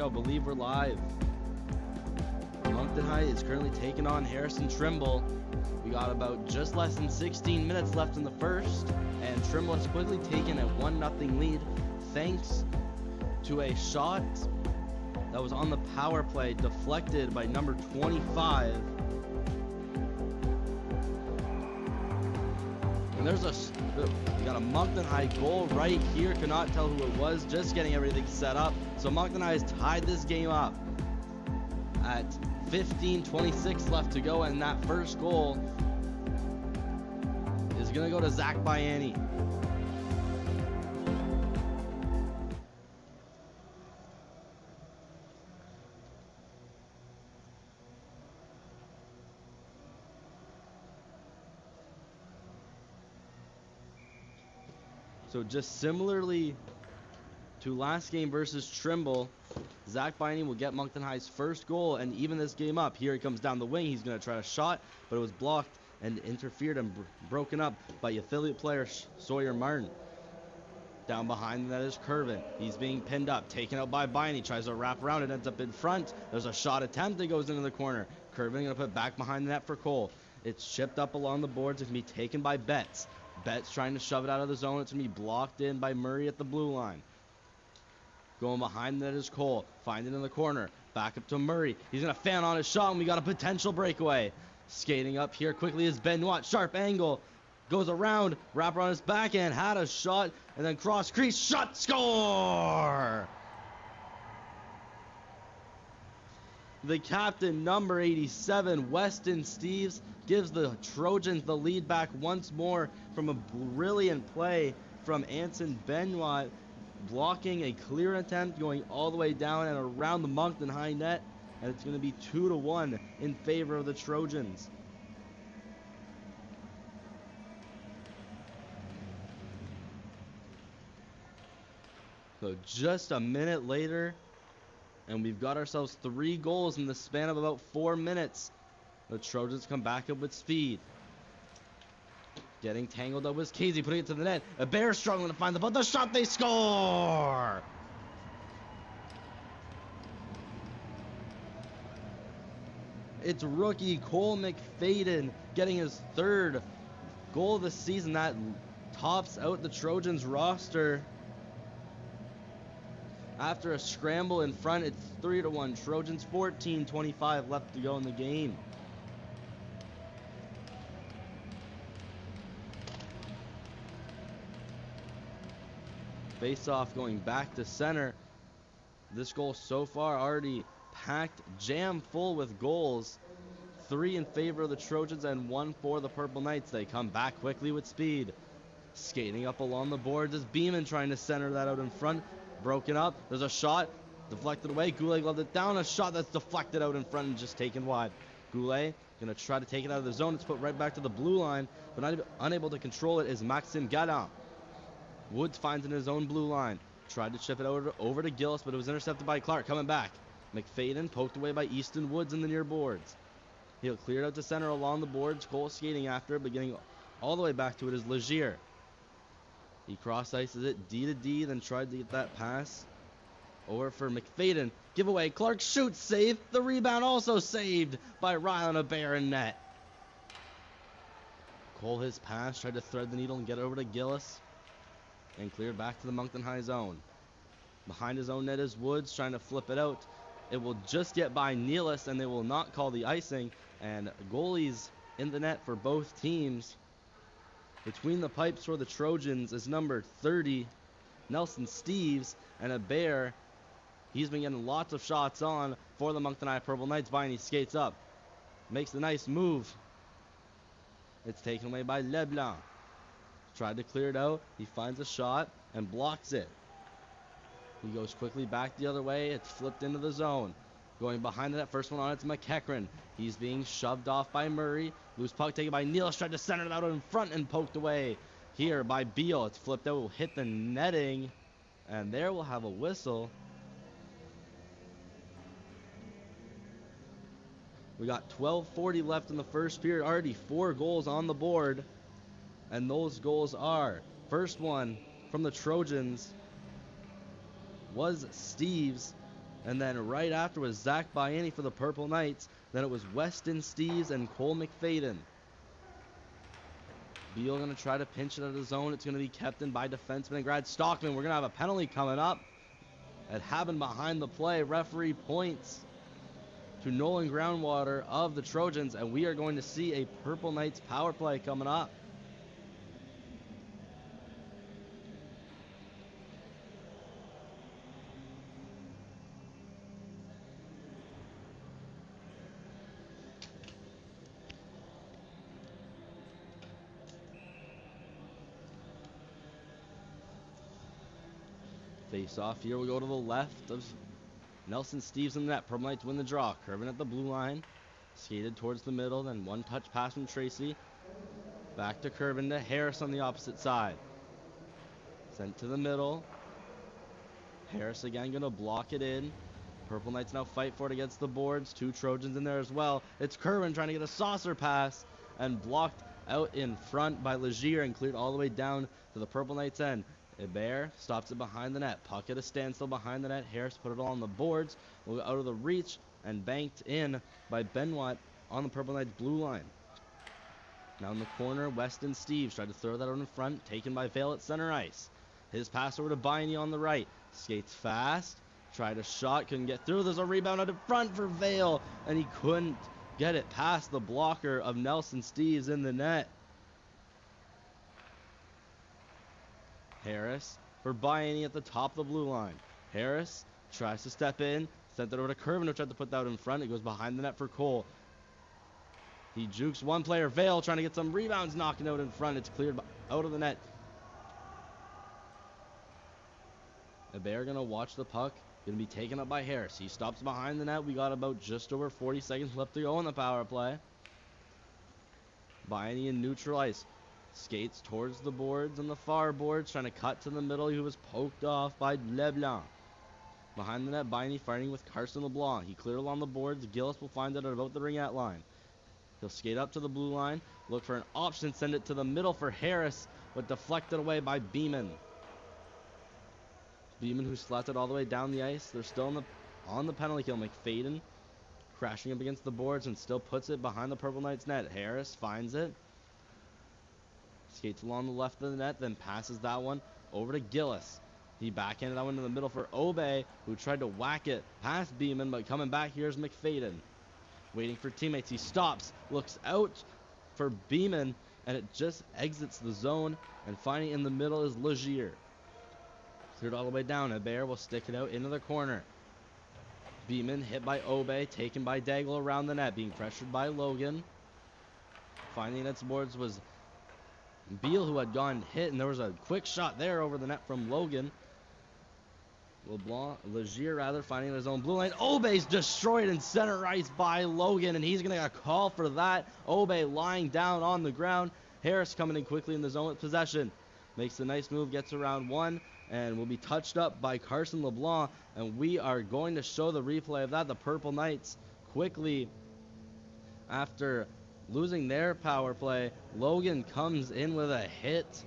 go. Believe we're live. Moncton High is currently taking on Harrison Trimble. We got about just less than 16 minutes left in the first, and Trimble has quickly taken a 1-0 lead thanks to a shot that was on the power play, deflected by number 25. And we got a Moncton High goal right here. Could not tell who it was, just getting everything set up. So Moncton High has tied this game up at 15:26 left to go, and that first goal is going to go to Zach Biani. So just similarly to last game versus Trimble, Zach Biani will get Moncton High's first goal and even this game up. Here he comes down the wing. He's going to try a shot, but it was blocked and interfered and broken up by affiliate player Sawyer Martin. Down behind that is Curvin. He's being pinned up, taken out by Biani. Tries to wrap around, it ends up in front. There's a shot attempt that goes into the corner. Curvin going to put back behind the net for Cole. It's chipped up along the boards. It's going to be taken by Betts. Betts trying to shove it out of the zone. It's going to be blocked in by Murray at the blue line. Going behind that is Cole. Find it in the corner. Back up to Murray. He's going to fan on his shot, and we got a potential breakaway. Skating up here quickly is Benoit. Sharp angle. Goes around. Wrapper on his backhand. Had a shot. And then cross crease. Shot. Score! The captain, number 87, Weston Steves, gives the Trojans the lead back once more from a brilliant play from Anson Benoit, blocking a clear attempt going all the way down and around the Moncton High net, and it's going to be 2-1 in favor of the Trojans. So just a minute later, and we've got ourselves 3 goals in the span of about 4 minutes. The Trojans come back up with speed. Getting tangled up with Casey, putting it to the net. A Bear struggling to find the ball. The shot, they score! It's rookie Cole McFadden getting his 3rd goal of the season. That tops out the Trojans roster. After a scramble in front, it's 3-1. Trojans 14:25 left to go in the game. Face-off going back to center. This goal so far already packed jam full with goals. 3 in favor of the Trojans and 1 for the Purple Knights. They come back quickly with speed. Skating up along the boards is Beeman trying to center that out in front. Broken up. There's a shot. Deflected away. Goulet gloved it down. A shot that's deflected out in front and just taken wide. Goulet going to try to take it out of the zone. It's put right back to the blue line, but unable to control it is Maxime Gallant. Woods finds in his own blue line. Tried to chip it over to Gillis, but it was intercepted by Clark. Coming back. McFadden poked away by Easton Woods in the near boards. He'll clear it out to center along the boards. Cole skating after it, but getting all the way back to it is Legier. He cross-ices it D to D, then tried to get that pass over for McFadden. Giveaway. Clark shoots, save. The rebound also saved by Rylan Abair in net. Cole his pass, tried to thread the needle and get over to Gillis, and cleared back to the Moncton High zone. Behind his own net is Woods, trying to flip it out. It will just get by Nealis, and they will not call the icing. And goalies in the net for both teams. Between the pipes for the Trojans is number 30, Nelson Steves, and a Bear. He's been getting lots of shots on for the Moncton High Purple Knights. Biani skates up, makes the nice move. It's taken away by LeBlanc. Tried to clear it out. He finds a shot and blocks it. He goes quickly back the other way. It's flipped into the zone. Going behind that first one on, it's McEachran. He's being shoved off by Murray. Loose puck taken by Nealis. Tried to center it out in front and poked away here by Beal. It's flipped out. Will hit the netting. And there we'll have a whistle. We got 12:40 left in the first period. Already 4 goals on the board. And those goals are, first one from the Trojans was Steves. And then right after was Zach Biani for the Purple Knights. Then it was Weston Steves and Cole McFadden. Beal going to try to pinch it out of the zone. It's going to be kept in by defenseman and Grad Stockman. We're going to have a penalty coming up. It happened behind the play. Referee points to Nolan Groundwater of the Trojans, and we are going to see a Purple Knights power play coming up. Face off here. We go to the left of Nelson Steves in the net. Purple Knights win the draw. Curving at the blue line. Skated towards the middle. Then one touch pass from Tracy. Back to Curvin to Harris on the opposite side. Sent to the middle. Harris again going to block it in. Purple Knights now fight for it against the boards. Two Trojans in there as well. It's Curvin trying to get a saucer pass and blocked out in front by Legier and cleared all the way down to the Purple Knights end. Hebert stops it behind the net. Puck at a standstill behind the net. Harris put it all on the boards. Will go out of the reach and banked in by Benoit on the Purple Knights blue line. Now in the corner, Weston Steves tried to throw that out in front. Taken by Vale at center ice. His pass over to Biney on the right. Skates fast. Tried a shot. Couldn't get through. There's a rebound out in front for Vale. And he couldn't get it past the blocker of Nelson Steves in the net. Harris for Biani at the top of the blue line. Harris tries to step in. Sent it over to Curvin, who tried to put that out in front. It goes behind the net for Cole. He jukes one player, Vale, trying to get some rebounds, knocking out in front. It's cleared out of the net. Hebert going to watch the puck. Going to be taken up by Harris. He stops behind the net. We got about just over 40 seconds left to go in the power play. Biani in neutral ice. Skates towards the boards on the far boards, trying to cut to the middle. He was poked off by LeBlanc. Behind the net, Biney fighting with Carson LeBlanc. He cleared along the boards. Gillis will find it at about the ringette line. He'll skate up to the blue line, look for an option, send it to the middle for Harris, but deflected away by Beeman. Beeman, who slapped it all the way down the ice. They're still on the penalty kill. McFadden crashing up against the boards and still puts it behind the Purple Knights net. Harris finds it. Skates along the left of the net, then passes that one over to Gillis. He backhanded that one to the middle for Obey, who tried to whack it past Beeman, but coming back, here's McFadden. Waiting for teammates. He stops, looks out for Beeman, and it just exits the zone, and finding in the middle is Legier. Cleared all the way down. Hebert will stick it out into the corner. Beeman hit by Obey, taken by Daigle around the net, being pressured by Logan. Finding its boards was Beal, who had gone hit, and there was a quick shot there over the net from Logan. Legier rather, finding his own blue line. Obey's destroyed in center ice by Logan, and he's going to get a call for that. Obey lying down on the ground. Harris coming in quickly in the zone with possession. Makes a nice move, gets around one, and will be touched up by Carson LeBlanc. And we are going to show the replay of that. The Purple Knights quickly, after losing their power play, Logan comes in with a hit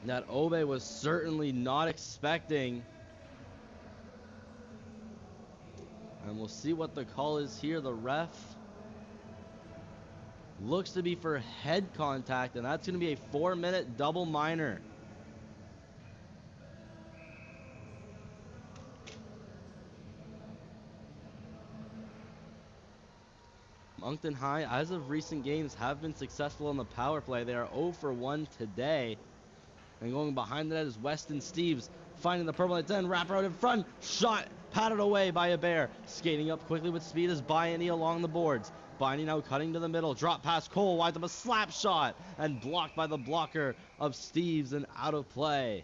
that Obey was certainly not expecting. And we'll see what the call is here. The ref looks to be for head contact, and that's going to be a 4-minute double minor. Moncton High, as of recent games, have been successful in the power play. They are 0 for 1 today. And going behind the net is Weston Steves, finding the Purple Knights end, wrap out in front, shot, patted away by Hebert. Skating up quickly with speed is Biani along the boards. Biani now cutting to the middle, drop past Cole, winds up a slap shot, and blocked by the blocker of Steves and out of play.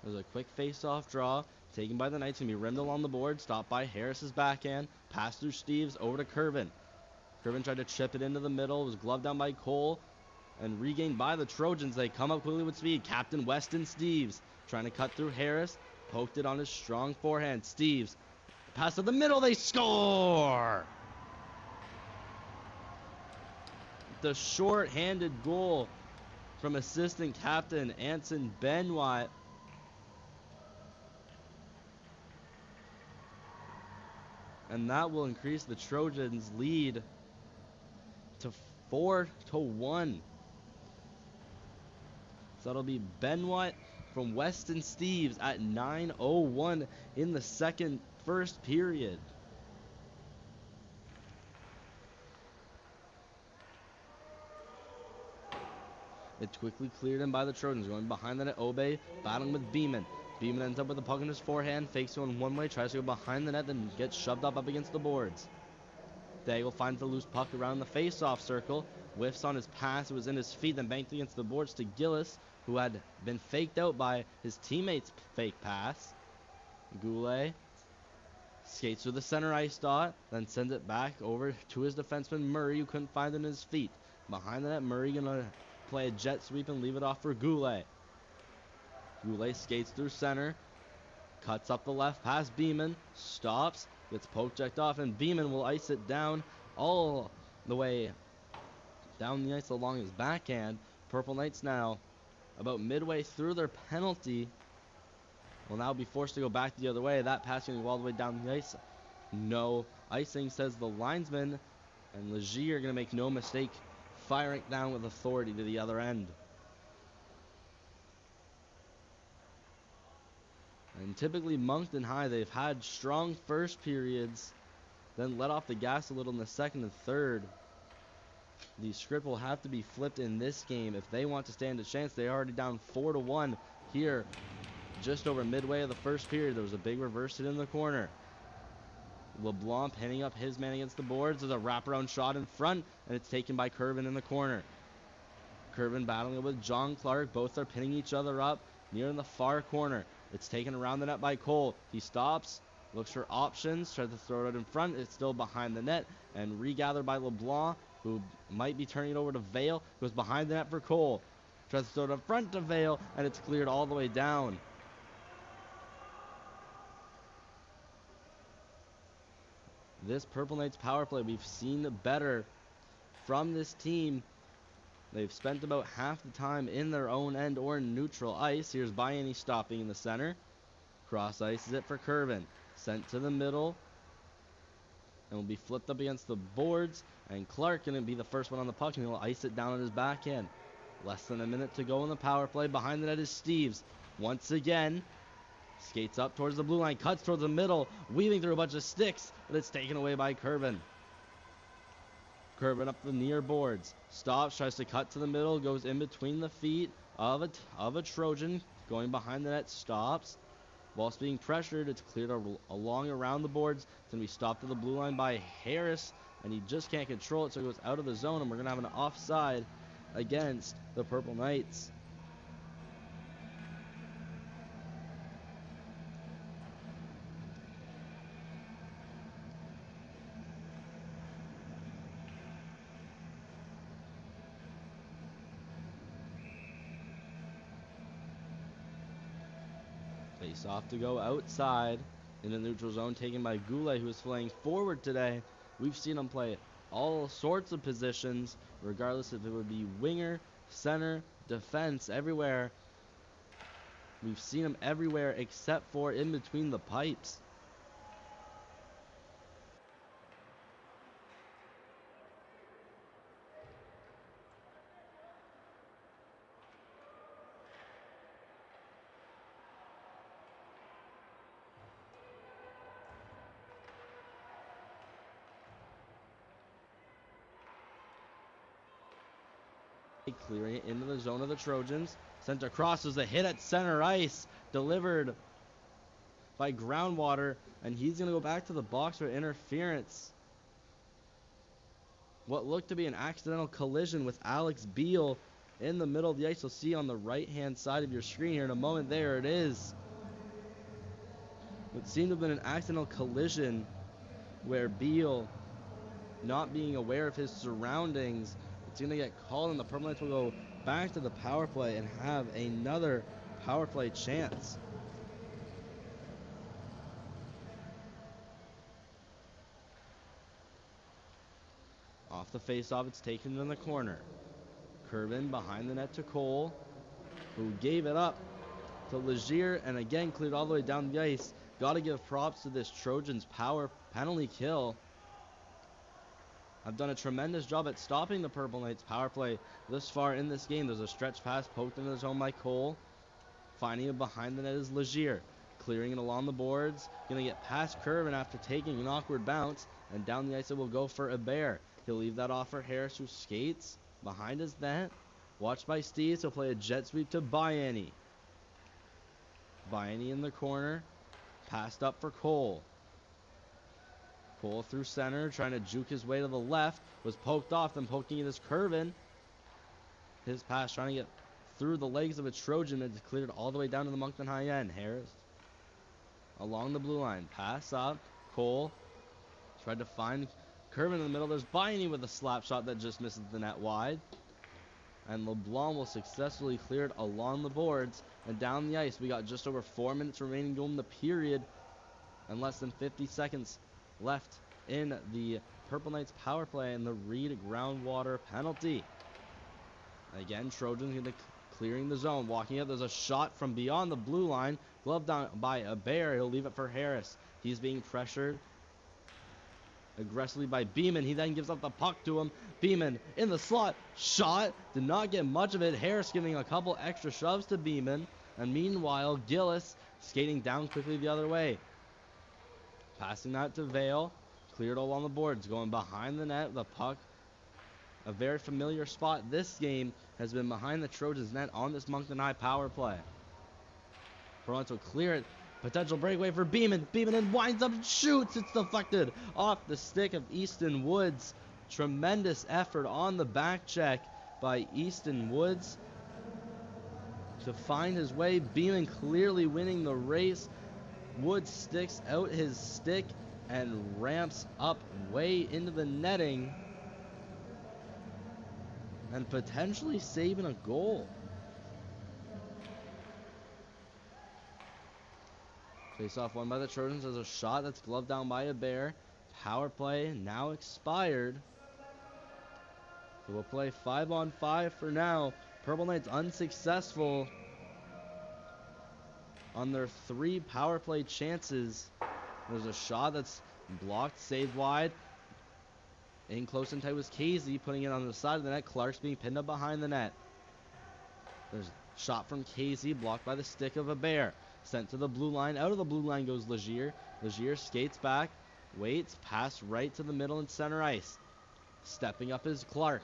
There's a quick face-off draw taken by the Knights. Going to be rimmed along the board. Stopped by Harris's backhand. Pass through Steves over to Curvin. Curvin tried to chip it into the middle. It was gloved down by Cole. and regained by the Trojans. They come up quickly with speed. Captain Weston Steves trying to cut through Harris. Poked it on his strong forehand. Steves, pass to the middle. They score! The short-handed goal from assistant captain Anson Benoit. And that will increase the Trojans' lead to 4-1. So that'll be Benoit from Weston Steves at 9:01 in the first period. It's quickly cleared in by the Trojans. Going behind the net, Obe battling with Beeman. Beeman ends up with the puck in his forehand, fakes going one way, tries to go behind the net, then gets shoved up against the boards. Daigle finds the loose puck around the face-off circle, whiffs on his pass. It was in his feet, then banked against the boards to Gillis, who had been faked out by his teammate's fake pass. Goulet skates through the center ice dot, then sends it back over to his defenseman Murray, who couldn't find it in his feet. Behind the net, Murray gonna play a jet sweep and leave it off for Goulet. Goulet skates through center, cuts up the left past Beeman, stops, gets poke checked off, and Beeman will ice it down all the way down the ice along his backhand. Purple Knights now about midway through their penalty will now be forced to go back the other way. That pass going to go all the way down the ice. No icing, says the linesman, and Legier are going to make no mistake, firing it down with authority to the other end. And typically Moncton High, they've had strong first periods, then let off the gas a little in the second and third. The script will have to be flipped in this game if they want to stand a chance. They're already down 4-1 here, just over midway of the first period. There was a big reverse hit in the corner. LeBlanc pinning up his man against the boards. There's a wraparound shot in front, and it's taken by Curvin in the corner. Curvin battling with John Clark. Both are pinning each other up near in the far corner. It's taken around the net by Cole. He stops, looks for options, tries to throw it out in front. It's still behind the net, and regathered by LeBlanc, who might be turning it over to Vale. Goes behind the net for Cole. Tries to throw it in front to Vale, and it's cleared all the way down. This Purple Knights power play, we've seen better from this team. They've spent about half the time in their own end or neutral ice. Here's Bayani stopping in the center. Cross ice is it for Curvin. Sent to the middle. And will be flipped up against the boards. And Clark going to be the first one on the puck, and he'll ice it down on his backhand. Less than a minute to go in the power play. Behind the net is Steves. Once again, skates up towards the blue line, cuts towards the middle, weaving through a bunch of sticks, but it's taken away by Curvin. Curvin up the near boards, stops, tries to cut to the middle, goes in between the feet of a Trojan, going behind the net, stops. Whilst being pressured, it's cleared along around the boards. It's going to be stopped at the blue line by Harris, and he just can't control it, so it goes out of the zone, and we're going to have an offside against the Purple Knights. Face off to go outside in the neutral zone, taken by Goulet, who is playing forward today. We've seen him play all sorts of positions, regardless if it would be winger, center, defense, everywhere. We've seen him everywhere except for in between the pipes. Clearing it into the zone of the Trojans. Sent across as a hit at center ice. Delivered by Groundwater. And he's going to go back to the box for interference. What looked to be an accidental collision with Alex Beal in the middle of the ice. You'll see on the right-hand side of your screen here in a moment. There it is. It seemed to have been an accidental collision where Beal, not being aware of his surroundings, It's going to get called, and the Purple Knights will go back to the power play and have another power play chance. Off the face-off, it's taken in the corner. Kervin behind the net to Cole, who gave it up to Legier, and again cleared all the way down the ice. Got to give props to this Trojans power penalty kill. I've done a tremendous job at stopping the Purple Knights power play this far in this game. There's a stretch pass poked into the zone by Cole. Finding it behind the net is Legier. Clearing it along the boards. Going to get past Kervin after taking an awkward bounce. And down the ice it will go for Hebert. He'll leave that off for Harris, who skates behind his net. Watched by Steves. He'll play a jet sweep to Bayani. Bayani in the corner. Passed up for Cole. Cole through center, trying to juke his way to the left. Was poked off, then poking it is Kervin. His pass trying to get through the legs of a Trojan, and it's cleared all the way down to the Moncton high end. Harris along the blue line. Pass up. Cole tried to find Kervin in the middle. There's Bayani with a slap shot that just misses the net wide. And LeBlanc will successfully clear it along the boards and down the ice. We got just over 4 minutes remaining to go in the period and less than 50 seconds left in the Purple Knights power play and the Reed groundwater penalty. Again, Trojans going to clearing the zone. Walking up, there's a shot from beyond the blue line. Gloved down by Hebert. He'll leave it for Harris. He's being pressured aggressively by Beeman. He then gives up the puck to him. Beeman in the slot. Shot. Did not get much of it. Harris giving a couple extra shoves to Beeman. And meanwhile, Gillis skating down quickly the other way. Passing that to Vale. Cleared along the boards. Going behind the net. The puck. A very familiar spot this game has been behind the Trojans net on this Moncton High power play. Toronto will clear it. Potential breakaway for Beeman. Beeman then winds up and shoots. It's deflected off the stick of Easton Woods. Tremendous effort on the back check by Easton Woods to find his way. Beeman clearly winning the race. Woods sticks out his stick and ramps up way into the netting and potentially saving a goal. Face-off won by the Trojans. There's a shot that's gloved down by Hebert. Power play now expired. So we'll play 5-on-5 for now. Purple Knights unsuccessful on their 3 power play chances. There's a shot that's blocked, saved wide. In close and tight was Casey, putting it on the side of the net. Clark's being pinned up behind the net. There's a shot from Casey, blocked by the stick of Hebert. Sent to the blue line. Out of the blue line goes Legier. Legier skates back, waits, pass right to the middle and center ice. Stepping up is Clark.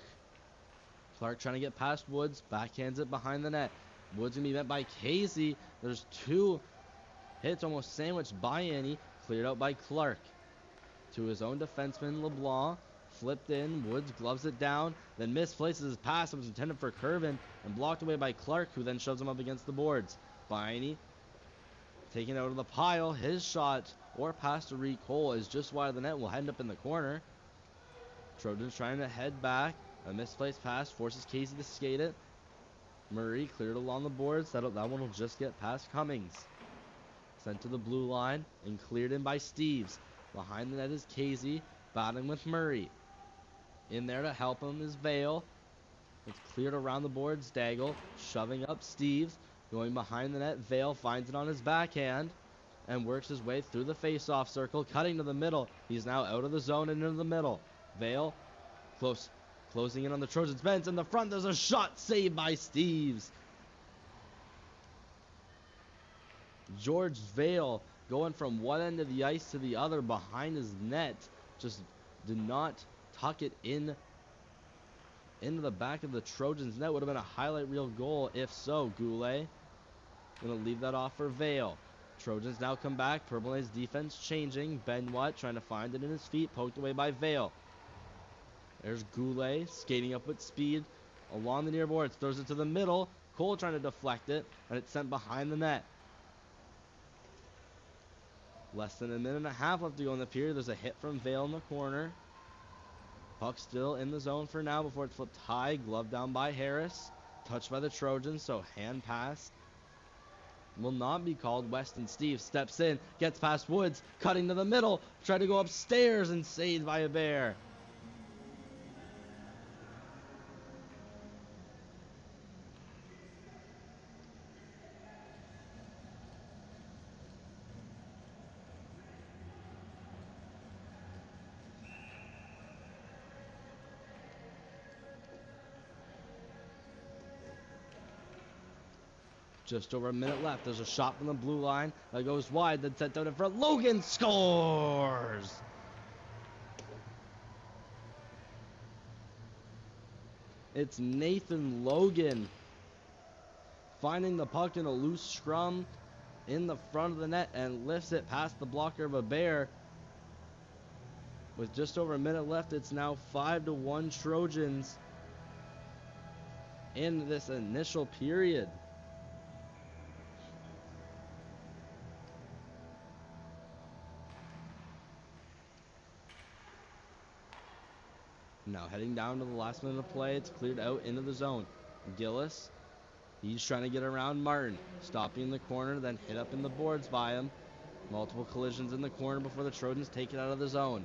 Clark trying to get past Woods, backhands it behind the net. Woods gonna be met by Casey. There's 2 hits almost sandwiched by Annie. Cleared out by Clark. To his own defenseman, LeBlanc. Flipped in. Woods gloves it down. Then misplaces his pass that was intended for Kervin and blocked away by Clark, who then shoves him up against the boards. Bayani taken out of the pile. His shot or pass to Reed Cole is just wide of the net. Will end up in the corner. Trojans trying to head back. A misplaced pass forces Casey to skate it. Murray cleared along the boards. That one will just get past Cummings. Sent to the blue line and cleared in by Steves. Behind the net is Casey battling with Murray. In there to help him is Vale. It's cleared around the boards. Daigle shoving up Steves. Going behind the net. Vale finds it on his backhand and works his way through the face-off circle, cutting to the middle. He's now out of the zone and into the middle. Vale closing in on the Trojans bench. In the front, there's a shot saved by Steves. George Vale going from one end of the ice to the other behind his net. Just did not tuck it into the back of the Trojans net. Would have been a highlight reel goal if so. Goulet going to leave that off for Vale. Trojans now come back. Purple Knights defense changing. Benoit trying to find it in his feet. Poked away by Vale. There's Goulet skating up with speed along the near boards. Throws it to the middle. Cole trying to deflect it, and it's sent behind the net. Less than a minute and a half left to go in the period. There's a hit from Vale in the corner. Puck still in the zone for now before it's flipped high. Glove down by Harris. Touched by the Trojans, so hand pass will not be called. Weston Steve steps in, gets past Woods, cutting to the middle, tried to go upstairs and saved by a bear. Just over a minute left. There's a shot from the blue line that goes wide, then sent out in front. Logan scores! It's Nathan Logan finding the puck in a loose scrum in the front of the net and lifts it past the blocker of a bear. With just over a minute left, it's now 5-1 Trojans in this initial period. Now heading down to the last minute of play, it's cleared out into the zone. Gillis, he's trying to get around Martin, stopping in the corner, then hit up in the boards by him. Multiple collisions in the corner before the Trojans take it out of the zone.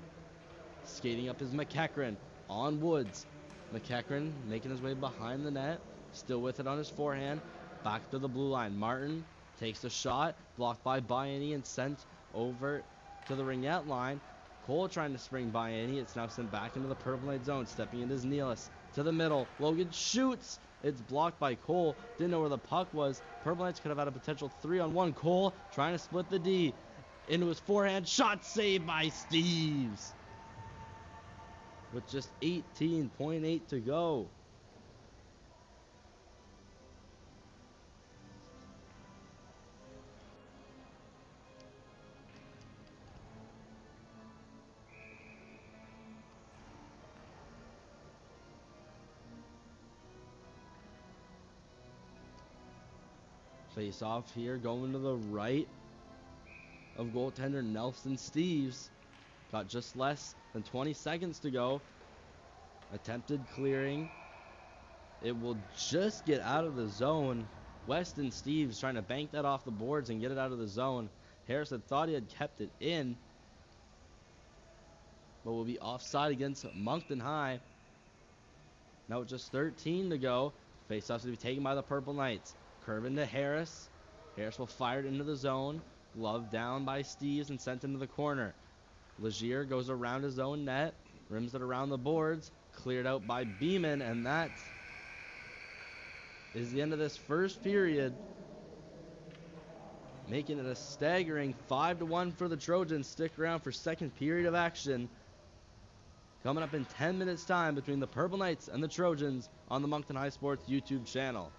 Skating up is McEachran on Woods. McEachran making his way behind the net, still with it on his forehand. Back to the blue line. Martin takes the shot, blocked by Biani and sent over to the ringette line. Cole trying to spring by Annie. It's now sent back into the Purple Knight zone. Stepping in is Nealis to the middle. Logan shoots. It's blocked by Cole. Didn't know where the puck was. Purple Knights could have had a potential 3-on-1. Cole trying to split the D. Into his forehand. Shot saved by Steves. With just 18.8 to go. Face off here, going to the right of goaltender Nelson Steves. Got just less than 20 seconds to go. Attempted clearing. It will just get out of the zone. Weston Steves trying to bank that off the boards and get it out of the zone. Harrison thought he had kept it in, but will be offside against Moncton High. Now with just 13 to go. Face-offs to be taken by the Purple Knights. Curve into Harris. Harris will fire it into the zone. Glove down by Steves and sent into the corner. Legier goes around his own net. Rims it around the boards. Cleared out by Beeman. And that is the end of this first period. Making it a staggering 5-1 for the Trojans. Stick around for second period of action. Coming up in 10 minutes time between the Purple Knights and the Trojans on the Moncton High Sports YouTube channel.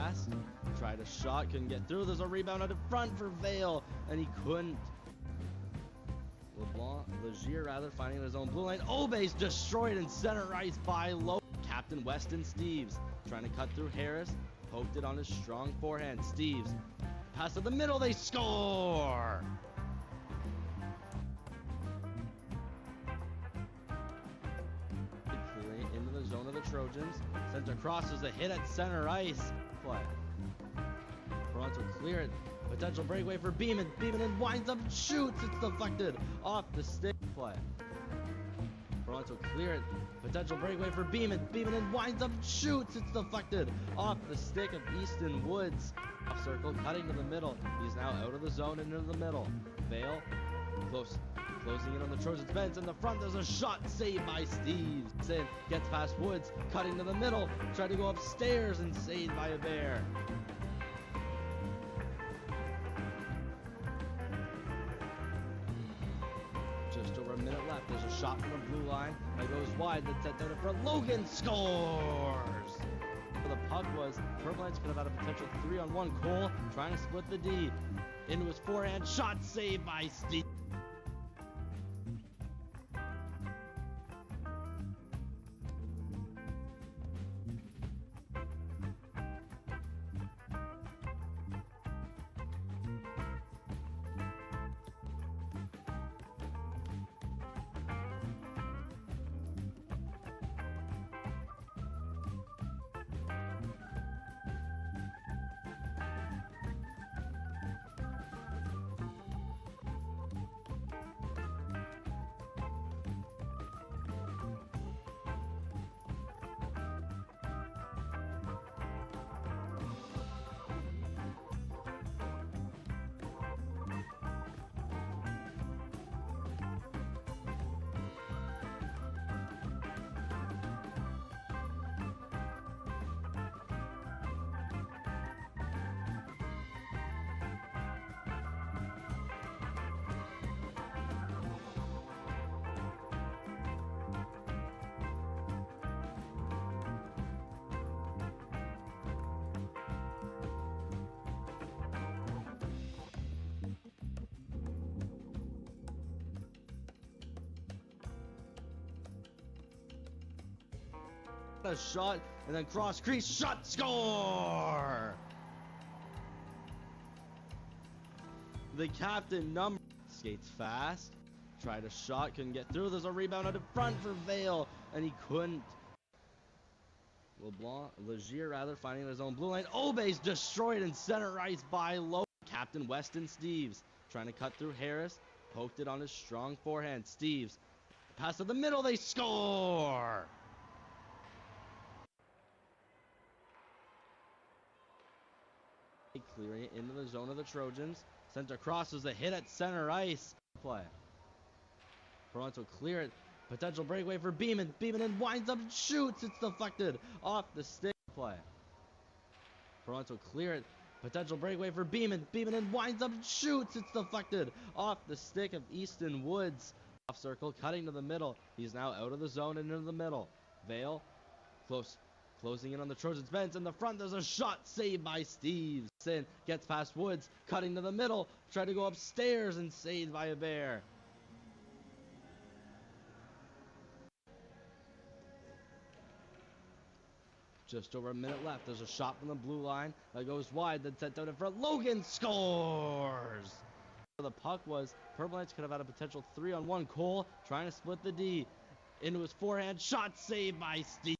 fast. Tried a shot, couldn't get through. There's a rebound out in front for Vale, and he couldn't. Legier rather finding his own blue line. Obe's destroyed in center ice by Low. Captain Weston Steves trying to cut through Harris. Poked it on his strong forehand. Steves pass to the middle. They score! Into the zone of the Trojans. Sent across as a hit at center ice. Play. Toronto clear it. Potential breakaway for Beeman. Beeman and winds up, shoots. It's deflected off the stick. Play. Toronto clear it. Potential breakaway for Beeman. Beeman and winds up, shoots. It's deflected off the stick of Easton Woods. Off circle, cutting to the middle. He's now out of the zone and into the middle. Vale, closing in on the Trojans bench. In the front, there's a shot saved by Steve. Sin gets past Woods, cutting to the middle. Tried to go upstairs and saved by a bear. Just over a minute left. There's a shot from the blue line that goes wide. That's set down in front. Logan scores! The puck was, Purple Knights could have had a potential 3-on-1. Cole trying to split the D. Into his forehand. Shot saved by Steve. A shot and then cross crease shot, score! The captain number skates fast, tried a shot, couldn't get through. There's a rebound out in front for Vale, and he couldn't. Legier rather finding his own blue line. Obe's destroyed in center ice by Low. Captain Weston Steves trying to cut through Harris. Poked it on his strong forehand. Steves pass to the middle. They score! Clearing it into the zone of the Trojans. Sent across as a hit at center ice. Play. Toronto clear it. Potential breakaway for Beeman. Beeman and winds up, shoots. It's deflected off the stick. Play. Toronto clear it. Potential breakaway for Beeman. Beeman and winds up, shoots. It's deflected off the stick of Easton Woods. Off circle, cutting to the middle. He's now out of the zone and into the middle. Vale, closing in on the Trojans bench. In the front, there's a shot saved by Steve. Sin gets past Woods, cutting to the middle. Tried to go upstairs and saved by a bear. Just over a minute left. There's a shot from the blue line that goes wide. Then sent down in front. Logan scores! The puck was, Purple Knights could have had a potential 3-on-1. Cole trying to split the D. Into his forehand. Shot saved by Steve.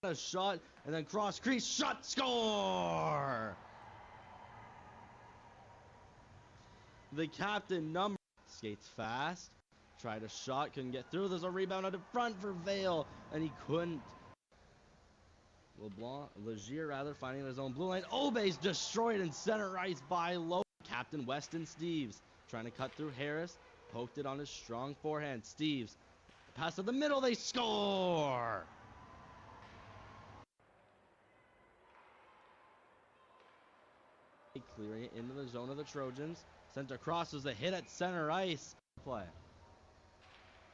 A shot, and then cross crease, shot, score! The captain number skates fast, tried a shot, couldn't get through. There's a rebound out in front for Vale, and he couldn't. Legier rather, finding his own blue line. Obe's destroyed in center ice by Lowe. Captain Weston Steves trying to cut through Harris, poked it on his strong forehand. Steves, pass to the middle, they score! Clearing it into the zone of the Trojans. Sent across as a hit at center ice. Play.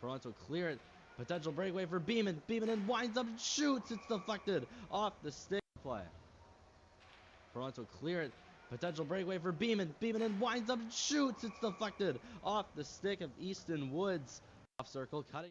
Toronto clear it. Potential breakaway for Beeman. Beeman and winds up and shoots. It's deflected off the stick. Play. Toronto clear it. Potential breakaway for Beeman. Beeman and winds up and shoots. It's deflected off the stick of Easton Woods. Off circle, cutting.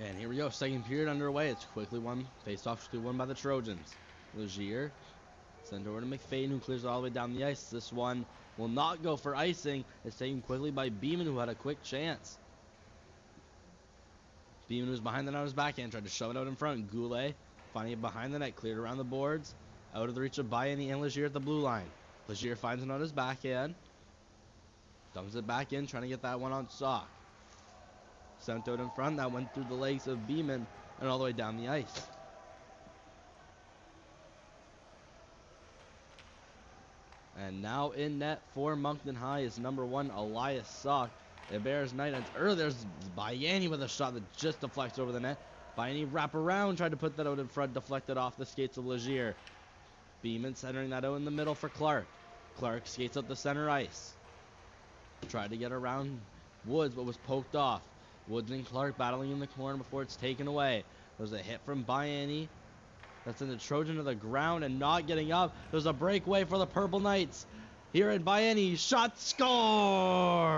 And here we go, second period underway. It's quickly won, face-off quickly won by the Trojans. Legier sent over to McFadden, who clears it all the way down the ice. This one will not go for icing. It's taken quickly by Beeman, who had a quick chance. Beeman was behind the net on his backhand, tried to shove it out in front. Goulet finding it behind the net, cleared around the boards, out of the reach of Bayani and Legier at the blue line. Legier finds it on his backhand, dumps it back in, trying to get that one on Sock. Sent out in front, that went through the legs of Beeman and all the way down the ice. And now in net for Moncton High is number 1, Elias Sock. It bears night. And early there's Bayani with a shot that just deflects over the net. Bayani wrap around, tried to put that out in front, deflected off the skates of Legier. Beeman centering that out in the middle for Clark. Clark skates up the center ice. Tried to get around Woods, but was poked off. Woods and Clark battling in the corner before it's taken away. There's a hit from Bayani. That's in the Trojan to the ground and not getting up. There's a breakaway for the Purple Knights. Here at Bayani, shot, scores!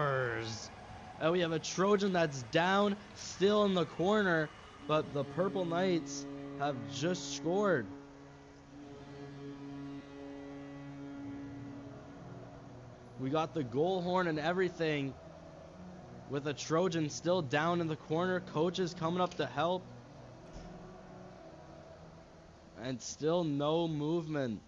And we have a Trojan that's down, still in the corner, but the Purple Knights have just scored. We got the goal horn and everything, with a Trojan still down in the corner. Coaches coming up to help. And still no movement.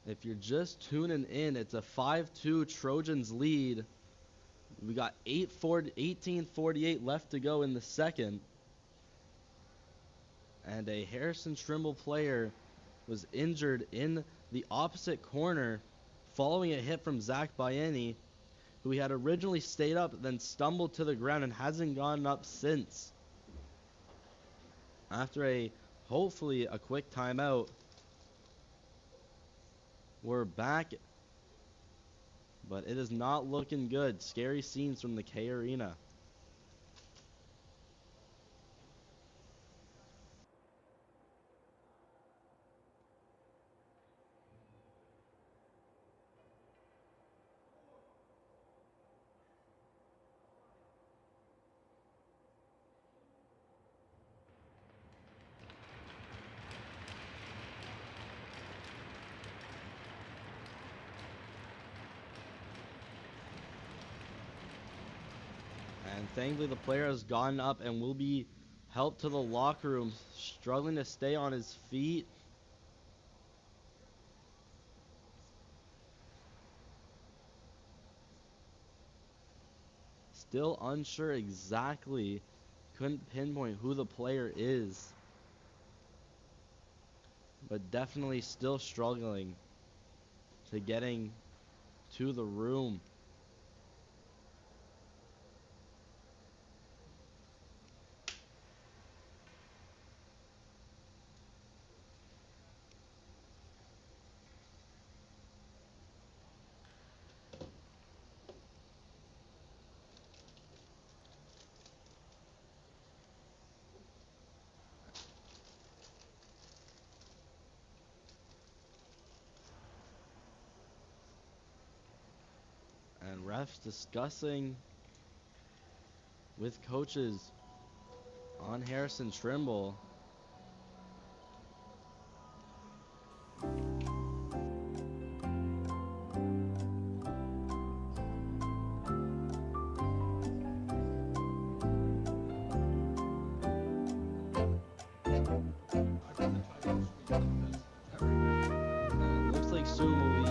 If you're just tuning in, it's a 5-2 Trojans lead. We got 18:48 left to go in the second. And a Harrison Trimble player was injured in the opposite corner following a hit from Zach Bayeni, who he had originally stayed up, then stumbled to the ground and hasn't gone up since. After hopefully a quick timeout, we're back, but it is not looking good. Scary scenes from the K Arena. And thankfully the player has gotten up and will be helped to the locker room, struggling to stay on his feet. Still unsure exactly, couldn't pinpoint who the player is, but definitely still struggling to getting to the room. And refs discussing with coaches on Harrison Trimble. And it looks like soon we'll be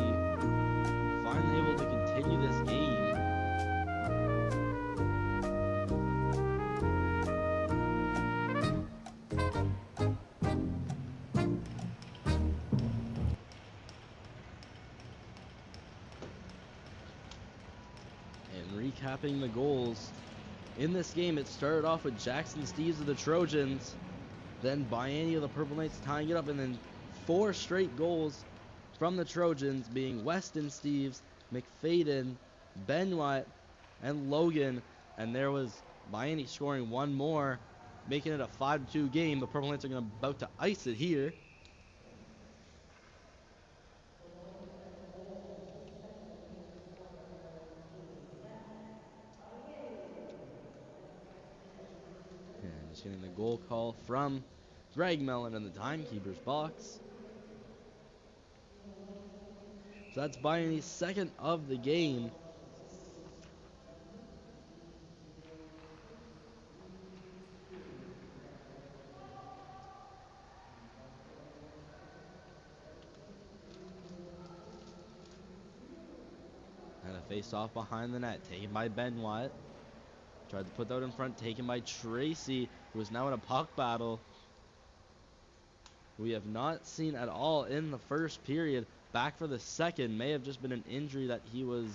finally able to continue this game. And recapping the goals in this game, it started off with Jackson Steves of the Trojans, then Bayeni of the Purple Knights tying it up, and then 4 straight goals from the Trojans, being Weston Steves, McFadden, Benoit, and Logan. And there was Bayeni scoring one more, making it a 5-2 game. The Purple Knights are about to ice it here. And just getting the goal call from Greg Mellon in the timekeeper's box. So that's Bayeni's second of the game. And a face-off behind the net, taken by Benoit. Tried to put that in front, taken by Tracy, who is now in a puck battle. We have not seen at all in the first period. Back for the second. May have just been an injury that he was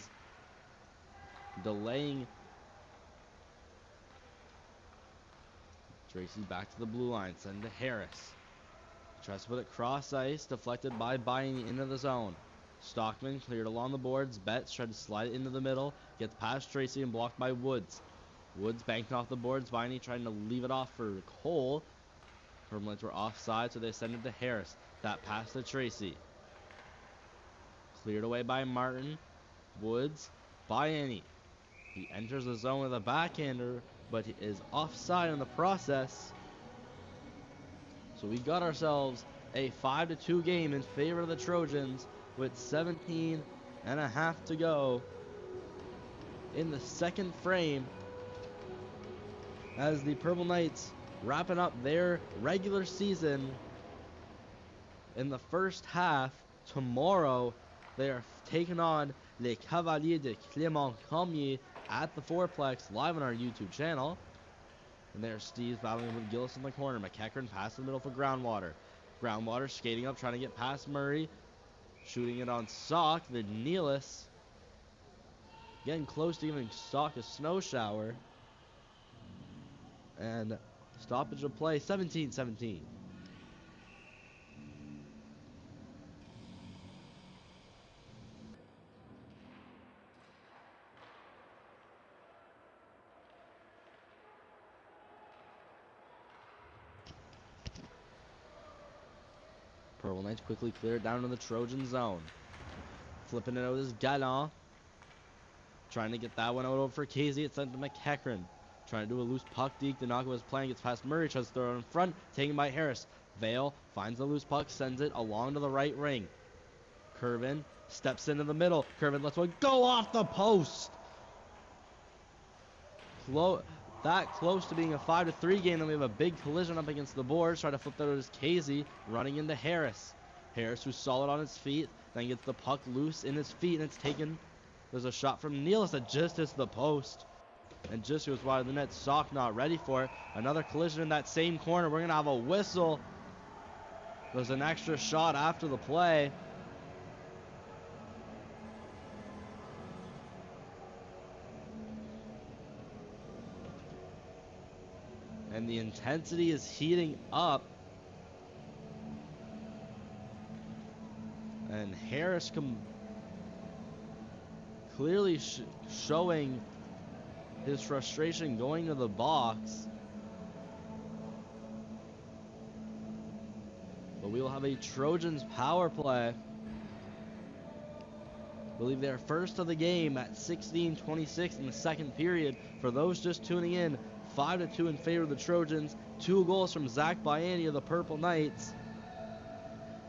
delaying. Tracy back to the blue line, send to Harris. Tries to put it cross ice, deflected by Bayeni into the zone. Stockman cleared along the boards. Betts tried to slide it into the middle, gets past Tracy and blocked by Woods. Woods banked off the boards. Bayeni trying to leave it off for Cole. Purple Knights were offside, so they send it to Harris. That pass to Tracy. Cleared away by Martin. Woods. Bayeni. He enters the zone with a backhander, but he is offside in the process. So we got ourselves a 5-2 game in favor of the Trojans with 17 and a half to go in the second frame, as the Purple Knights wrapping up their regular season in the first half tomorrow they are taking on Les Cavaliers de Clermont-Cormier at the Fourplex, live on our YouTube channel. And there's Steve's battling with Gillis in the corner. McEachran past the middle for Groundwater. Groundwater skating up, trying to get past Murray. Shooting it on Sock. Then Nealis getting close to giving Sock a snow shower. And stoppage of play, 17-17. Purple Knights quickly clear it down to the Trojan zone. Flipping it out is Gallant. Trying to get that one out over for Casey. It's sent to McEachran. Trying to do a loose puck deke. The knock was playing. Gets past Murray. Tries to throw it in front. Taken by Harris. Vale finds the loose puck. Sends it along to the right ring. Curvin steps into the middle. Curvin lets one go off the post. That close to being a 5-3 game. Then we have a big collision up against the boards. Try to flip that out as Casey running into Harris. Harris, who's solid on his feet, then gets the puck loose in his feet, and it's taken. There's a shot from Nealis that just hits the post and just goes wide of the net. Sock not ready for it. Another collision in that same corner. We're going to have a whistle. There's an extra shot after the play. And the intensity is heating up. And Harris clearly showing his frustration going to the box. But we will have a Trojans power play. I believe they're first of the game at 16:26 in the second period. For those just tuning in, 5-2 in favor of the Trojans. 2 goals from Zach Biani of the Purple Knights.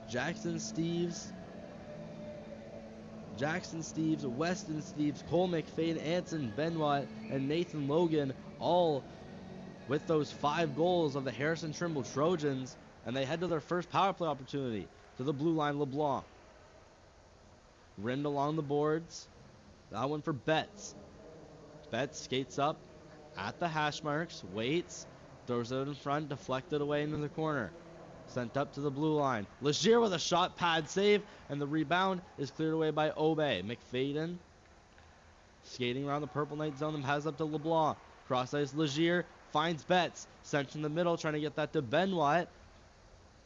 Jackson Steves, Weston Steves, Cole McFadden, Anson Benoit, and Nathan Logan, all with those 5 goals of the Harrison Trimble Trojans. And they head to their first power play opportunity to the blue line. LeBlanc rimmed along the boards. That one for Betts. Betts skates up at the hash marks, waits, throws it out in front, deflected away into the corner. Sent up to the blue line. Legier with a shot pad save, and the rebound is cleared away by Obey. McFadden skating around the Purple Knight zone and passes up to LeBlanc. Cross ice, Legier finds Betts. Sent in the middle, trying to get that to Benoit.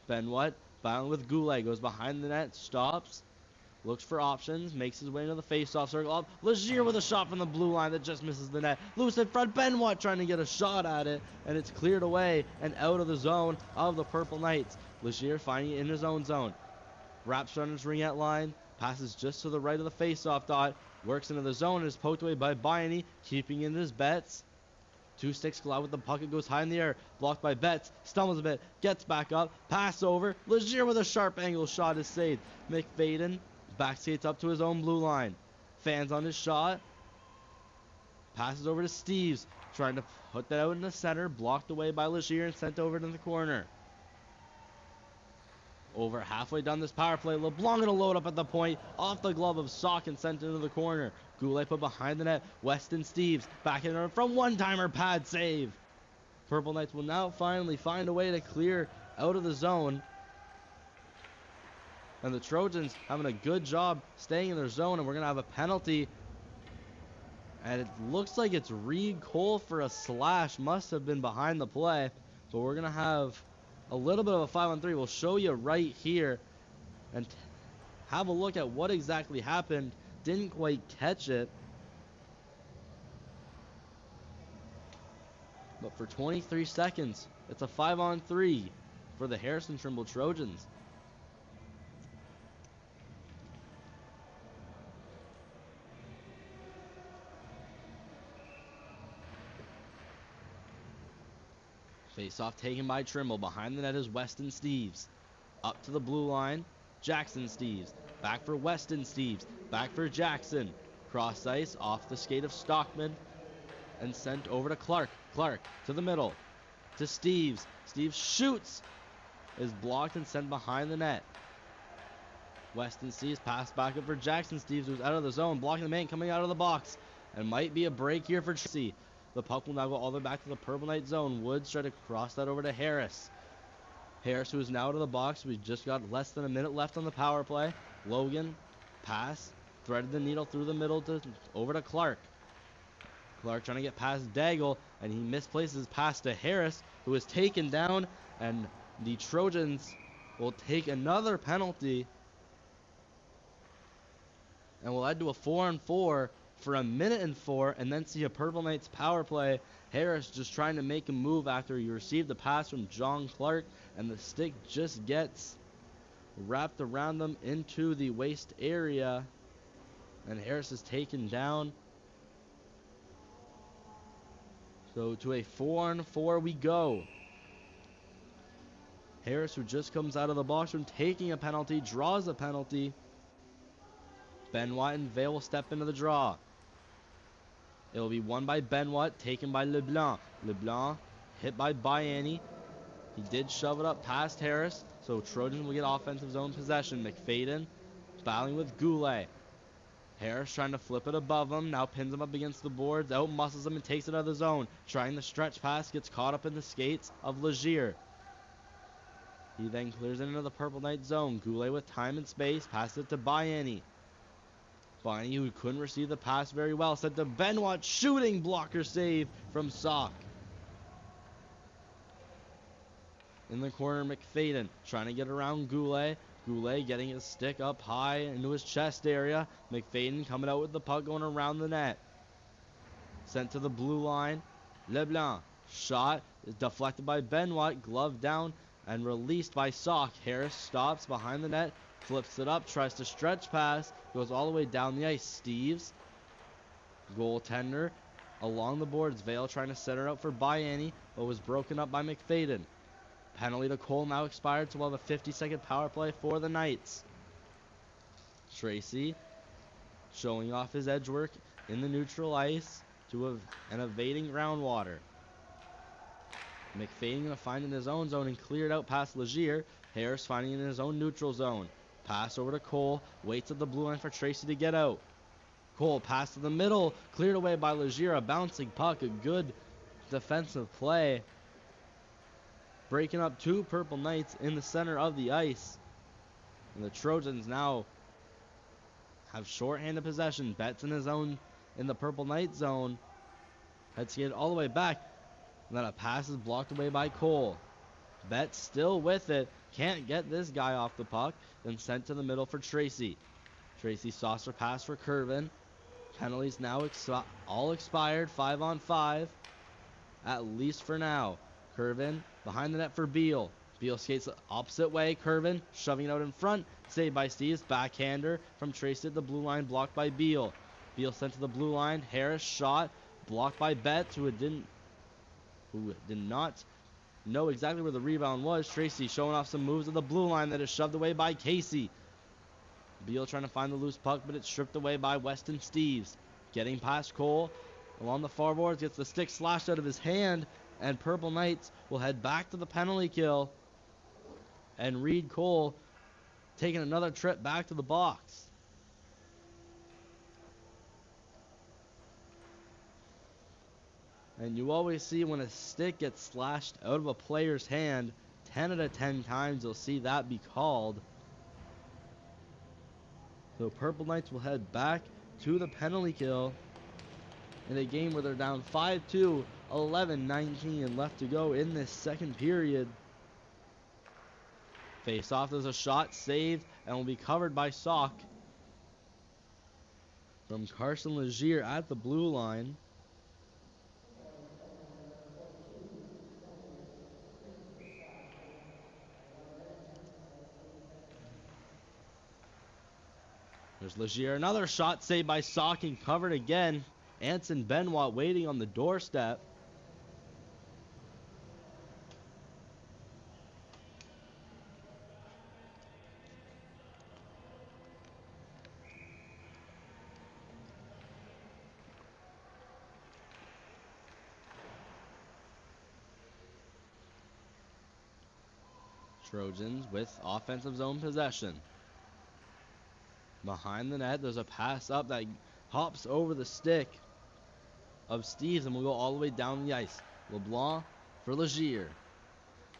Benoit battling with Goulet, goes behind the net, stops, looks for options, makes his way into the face-off circle. Legier with a shot from the blue line that just misses the net. Loose in front, Benoit trying to get a shot at it, and it's cleared away and out of the zone of the Purple Knights. Legier finding it in his own zone. Wraps around his ringette line, passes just to the right of the face-off dot, works into the zone, and is poked away by Biani, keeping in his Betts. 2 sticks collide with the puck. It goes high in the air. Blocked by Betts. Stumbles a bit. Gets back up. Pass over. Legier with a sharp angle shot is saved. McFadden back skates up to his own blue line. Fans on his shot. Passes over to Steves. Trying to put that out in the center. Blocked away by Legier and sent over to the corner. Over halfway down this power play. LeBlanc gonna load up at the point. Off the glove of Sock and sent into the corner. Goulet put behind the net. Weston Steves back in from one-timer pad save. Purple Knights will now finally find a way to clear out of the zone. And the Trojans having a good job staying in their zone, and we're going to have a penalty. And it looks like it's Reed Cole for a slash. Must have been behind the play. But we're going to have a little bit of a 5-on-3. We'll show you right here and have a look at what exactly happened. Didn't quite catch it. But for 23 seconds, it's a 5-on-3 for the Harrison Trimble Trojans. Face-off taken by Trimble. Behind the net is Weston Steves. Up to the blue line, Jackson Steves. Back for Weston Steves. Back for Jackson. Cross ice off the skate of Stockman and sent over to Clark. Clark to the middle to Steves. Steves shoots. Is blocked and sent behind the net. Weston Steves pass back up for Jackson Steves, who's out of the zone, blocking the man coming out of the box. And might be a break here for Tracy. The puck will now go all the way back to the Purple Knight zone. Woods try to cross that over to Harris. Harris, who is now out of the box. We just got less than a minute left on the power play. Logan, pass, threaded the needle through the middle over to Clark. Clark trying to get past Daigle, and he misplaces pass to Harris, who is taken down, and the Trojans will take another penalty, and we'll head to a 4-on-4 for a minute and 4, and then see a Purple Knights power play. Harris just trying to make a move after he received the pass from John Clark, and the stick just gets wrapped around them into the waist area, and Harris is taken down. So to a 4-on-4 we go. Harris, who just comes out of the box from taking a penalty, draws a penalty. Benoit and Vale will step into the draw. It will be won by Benoit, taken by LeBlanc. LeBlanc hit by Bayani. He did shove it up past Harris, so Trojans will get offensive zone possession. McFadden battling with Goulet. Harris trying to flip it above him, now pins him up against the boards, out muscles him and takes it out of the zone. Trying the stretch pass, gets caught up in the skates of Legier. He then clears it into the Purple Knight zone. Goulet with time and space, passes it to Bayani. Bayani, who couldn't receive the pass very well, sent to Benoit, shooting blocker save from Sock. In the corner, McFadden trying to get around Goulet. Goulet getting his stick up high into his chest area. McFadden coming out with the puck going around the net. Sent to the blue line. LeBlanc. Shot is deflected by Benoit. Glove down and released by Sock. Harris stops behind the net. Flips it up. Tries to stretch pass. Goes all the way down the ice. Steves. Goaltender. Along the boards. Vale trying to set her out for Bayani, but was broken up by McFadden. Penalty to Cole now expired, so we'll have a 50-second power play for the Knights. Tracy showing off his edge work in the neutral ice to an evading ground water. McFadden going to find in his own zone and cleared out past Legier. Harris finding it in his own neutral zone. Pass over to Cole. Waits at the blue line for Tracy to get out. Cole pass to the middle. Cleared away by Legier. A bouncing puck. A good defensive play. Breaking up two Purple Knights in the center of the ice. And the Trojans now have shorthanded possession. Betts in his own in the Purple Knight zone. Head skated all the way back. And then a pass is blocked away by Cole. Betts still with it. Can't get this guy off the puck. Then sent to the middle for Tracy. Tracy saucer pass for Curvin. Penalties now all expired. 5-on-5. At least for now. Curvin behind the net for Beal. Beal skates the opposite way. Curvin shoving it out in front. Saved by Steves. Backhander from Tracy at the blue line. Blocked by Beal. Beal sent to the blue line. Harris shot. Blocked by Betts, who did not know exactly where the rebound was. Tracy showing off some moves at the blue line that is shoved away by Casey. Beal trying to find the loose puck, but it's stripped away by Weston Steves. Getting past Cole. Along the far boards. Gets the stick slashed out of his hand. And Purple Knights will head back to the penalty kill. And Reed Cole taking another trip back to the box. And you always see when a stick gets slashed out of a player's hand, 10 out of 10 times you'll see that be called. So Purple Knights will head back to the penalty kill in a game where they're down 5-2, 11-19 left to go in this second period. Face off, there's a shot saved and will be covered by Sock from Carson Legier at the blue line. There's Legier, another shot saved by Sock and covered again. Anson Benoit waiting on the doorstep. Trojans with offensive zone possession. Behind the net, there's a pass up that hops over the stick of Steves and will go all the way down the ice. LeBlanc for Legier.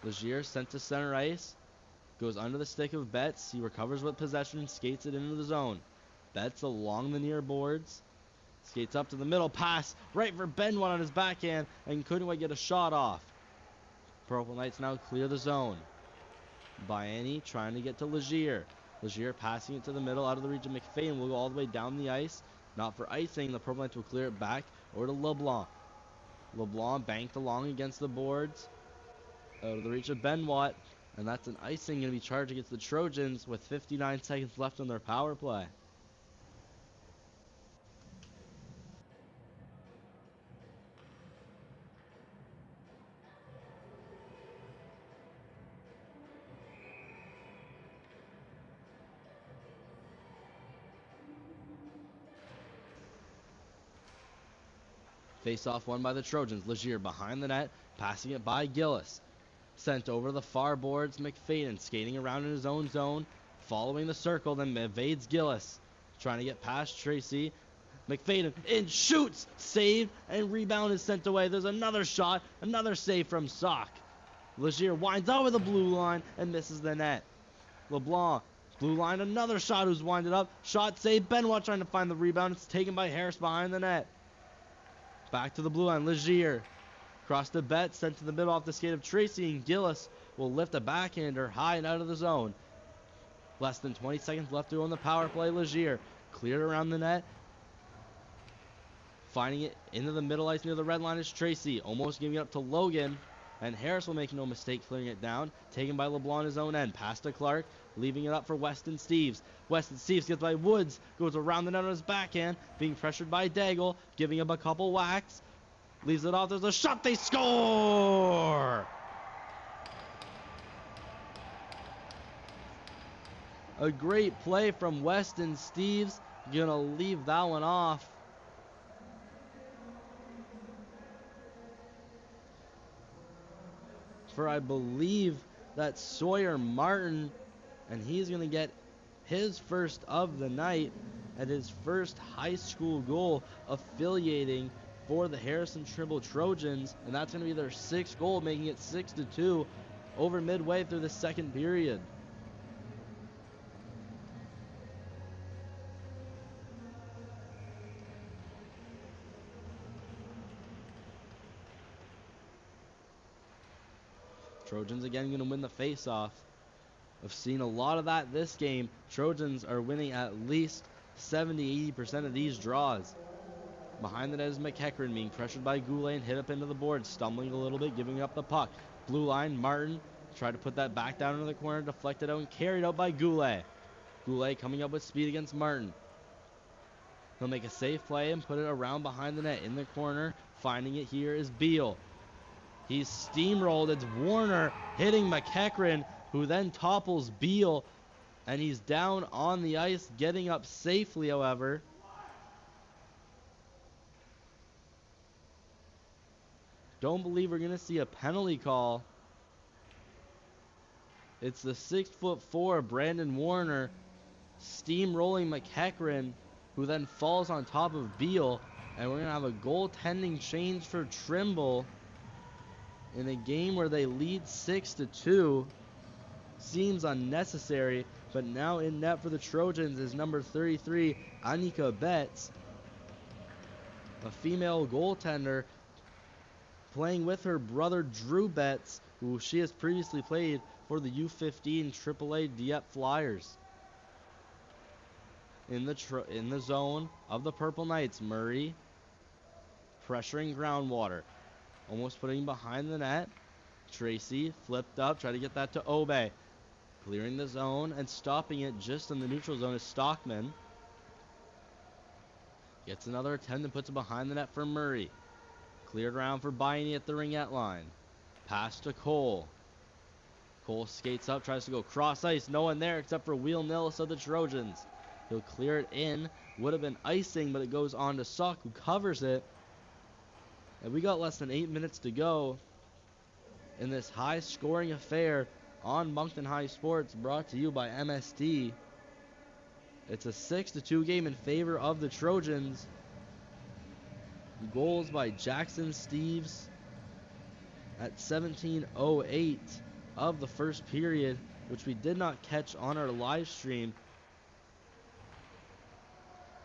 Legier sent to center ice. Goes under the stick of Betts. He recovers with possession, skates it into the zone. Betts along the near boards. Skates up to the middle, pass right for Benoit on his backhand, and couldn't quite get a shot off. Purple Knights now clear the zone. Biani trying to get to Legier. Legier passing it to the middle out of the reach of McFadden. Will go all the way down the ice. Not for icing. The Purple Knights will clear it back over to LeBlanc. LeBlanc banked along against the boards. Out of the reach of Benoit. And that's an icing going to be charged against the Trojans with 59 seconds left on their power play. Face-off won by the Trojans. Legier behind the net, passing it by Gillis. Sent over the far boards, McFadden skating around in his own zone, following the circle, then evades Gillis. Trying to get past Tracy. McFadden in, shoots, saved, and rebound is sent away. There's another shot, another save from Sock. Legier winds over the blue line and misses the net. LeBlanc, blue line, another shot who's winded up. Shot saved, Benoit trying to find the rebound. It's taken by Harris behind the net. Back to the blue line, Legier. Cross the bet, sent to the middle off the skate of Tracy, and Gillis will lift a backhander high and out of the zone. Less than 20 seconds left to go on the power play. Legier cleared around the net. Finding it into the middle ice near the red line is Tracy. Almost giving it up to Logan. And Harris will make no mistake clearing it down. Taken by LeBlanc on his own end. Pass to Clark. Leaving it up for Weston Steves. Weston Steves gets by Woods. Goes around the net on his backhand. Being pressured by Daigle. Giving him a couple whacks. Leaves it off. There's a shot. They score! A great play from Weston Steves. Gonna leave that one off. For I believe that's Sawyer Martin. And he's gonna get his first of the night and his first high school goal affiliating for the Harrison Trimble Trojans, and that's going to be their sixth goal, making it 6-2 over midway through the second period. Trojans again going to win the face-off. I've seen a lot of that this game. Trojans are winning at least 70-80% of these draws. Behind the net is McEachran being pressured by Goulet and hit up into the board, stumbling a little bit, giving up the puck. Blue line, Martin tried to put that back down into the corner, deflected out and carried out by Goulet. Goulet coming up with speed against Martin. He'll make a safe play and put it around behind the net in the corner. Finding it here is Beal. He's steamrolled. It's Warner hitting McEachran, who then topples Beal, and he's down on the ice, getting up safely, however. Don't believe we're going to see a penalty call. It's the 6'4" Brandon Warner steamrolling McEachran, who then falls on top of Beal, and we're going to have a goaltending change for Trimble in a game where they lead 6-2. Seems unnecessary, but now in net for the Trojans is number 33, Anika Betts, a female goaltender, playing with her brother Drew Betts, who she has previously played for the U15 AAA Dieppe Flyers. In the zone of the Purple Knights, Murray pressuring Groundwater, almost putting behind the net. Tracy flipped up, tried to get that to Obe. Clearing the zone and stopping it just in the neutral zone is Stockman. Gets another attempt and puts it behind the net for Murray. Cleared around for Biney at the ringette line. Pass to Cole. Cole skates up, tries to go cross ice. No one there except for Wheel Nillis of the Trojans. He'll clear it in. Would have been icing, but it goes on to Sock, who covers it. And we got less than 8 minutes to go in this high-scoring affair on Moncton High Sports, brought to you by MST. It's a 6-2 game in favor of the Trojans. Goals by Jackson Steves at 17:08 of the first period, which we did not catch on our live stream.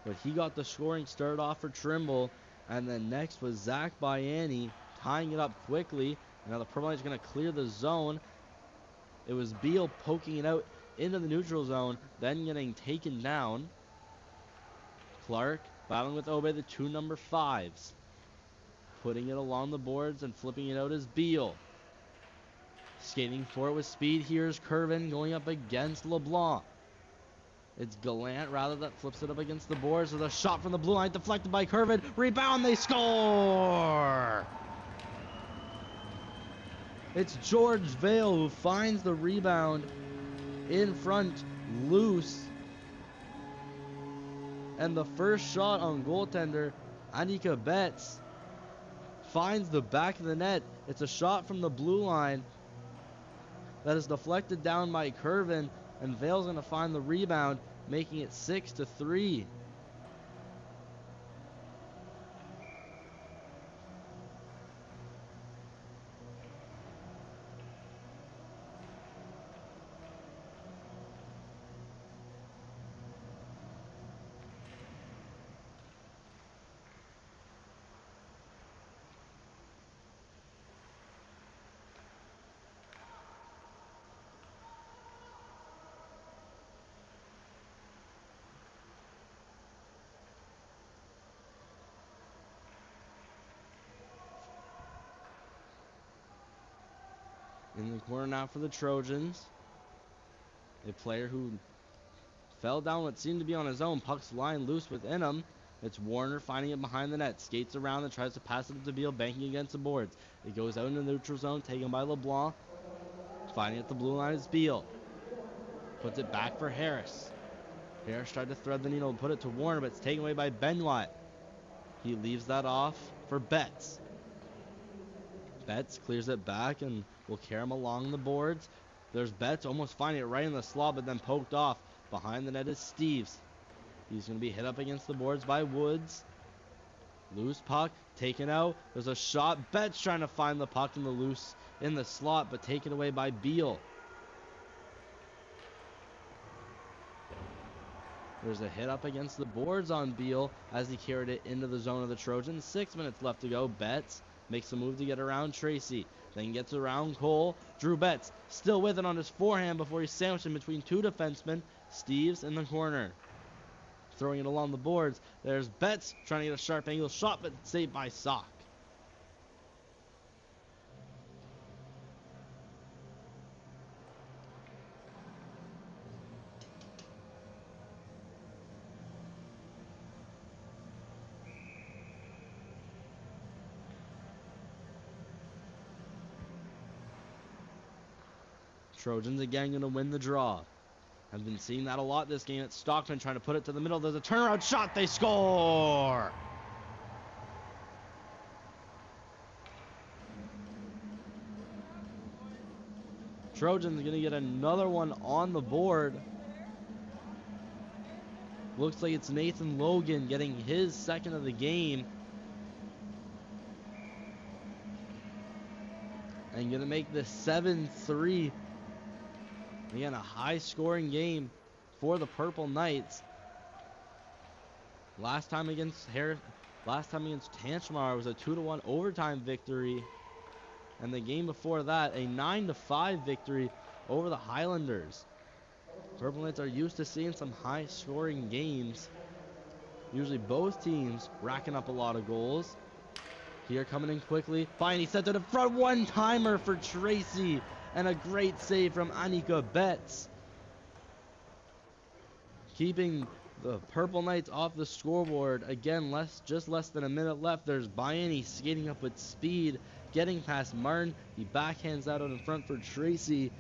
But he got the scoring started off for Trimble. And then next was Zach Biani tying it up quickly. And now the Purple Knights are going to clear the zone. It was Beal poking it out into the neutral zone, then getting taken down. Clark battling with Obe, the two number 5s. Putting it along the boards and flipping it out as Beal. Skating for it with speed. Here's Curvin going up against LeBlanc. It's Gallant rather that flips it up against the boards with a shot from the blue line deflected by Curvin. Rebound, they score! It's George Vale who finds the rebound in front, loose. And the first shot on goaltender, Anika Betts, finds the back of the net. It's a shot from the blue line that is deflected down by Curvin, and Vale's going to find the rebound, making it 6-3. In the corner now for the Trojans. A player who fell down what seemed to be on his own. Puck's lying loose within him. It's Warner finding it behind the net. Skates around and tries to pass it to Beal, banking against the boards. It goes out in the neutral zone, taken by LeBlanc. Finding it the blue line is Beal. Puts it back for Harris. Harris tried to thread the needle and put it to Warner, but it's taken away by Benoit. He leaves that off for Betts. Betts clears it back and will carry him along the boards. There's Betts almost finding it right in the slot, but then poked off. Behind the net is Steves. He's going to be hit up against the boards by Woods. Loose puck, taken out. There's a shot. Betts trying to find the puck in the slot, but taken away by Beal. There's a hit up against the boards on Beal as he carried it into the zone of the Trojans. 6 minutes left to go. Betts makes a move to get around Tracy. Then gets around Cole. Drew Betts still with it on his forehand before he's sandwiched in between two defensemen. Steves in the corner. Throwing it along the boards. There's Betts trying to get a sharp angle shot, but saved by Sock. Trojans again going to win the draw. I've been seeing that a lot this game. It's Stockton trying to put it to the middle. There's a turnaround shot. They score! Trojans going to get another one on the board. Looks like it's Nathan Logan getting his second of the game. And going to make this 7-3. Again, a high-scoring game for the Purple Knights. Last time against Tantramar was a 2-1 overtime victory. And the game before that, a 9-5 victory over the Highlanders. Purple Knights are used to seeing some high-scoring games. Usually both teams racking up a lot of goals. Here coming in quickly. Fine, he sent it in front. One-timer for Tracy. And a great save from Anika Betts. Keeping the Purple Knights off the scoreboard. Again, just less than a minute left. There's Biani skating up with speed. Getting past Martin. He backhands out in front for Tracy.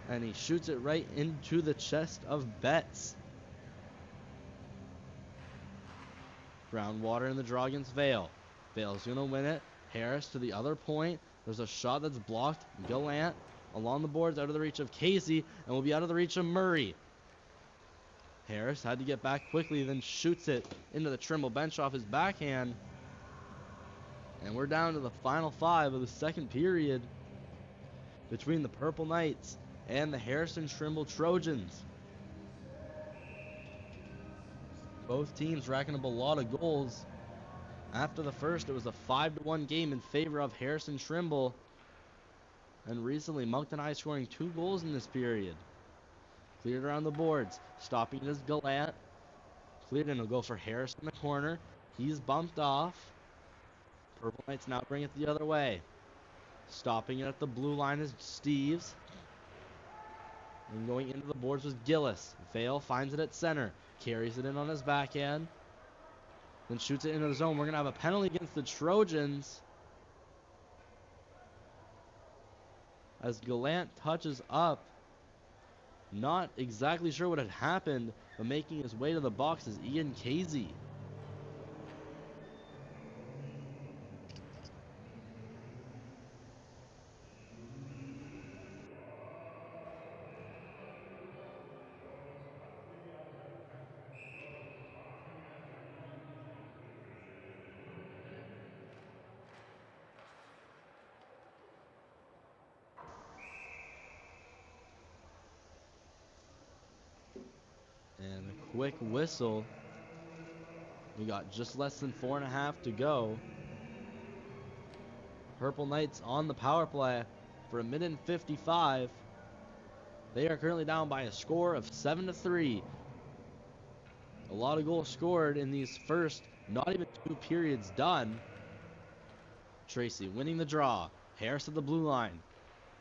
And he shoots it right into the chest of Betts. Groundwater in the draw against Vale. Vale's going to win it. Harris to the other point. There's a shot that's blocked. Gallant along the boards, out of the reach of Casey, and will be out of the reach of Murray. Harris had to get back quickly, then shoots it into the Trimble bench off his backhand. And we're down to the final 5 of the second period between the Purple Knights and the Harrison Trimble Trojans. Both teams racking up a lot of goals. After the first, it was a 5-1 game in favor of Harrison Trimble. And recently, Moncton High scoring 2 goals in this period. Cleared around the boards. Stopping it is Gallant. Cleared and it'll go for Harris in the corner. He's bumped off. Purple Knights now bring it the other way. Stopping it at the blue line is Steves. And going into the boards was Gillis. Vale finds it at center. Carries it in on his backhand. Then shoots it into the zone. We're going to have a penalty against the Trojans, as Gallant touches up. Not exactly sure what had happened, but making his way to the box is Ian Casey. And a quick whistle. We got just less than 4.5 to go. Purple Knights on the power play for 1 minute and 55. They are currently down by a score of 7-3. A lot of goals scored in these first, not even 2 periods done. Tracy winning the draw. Harris at the blue line.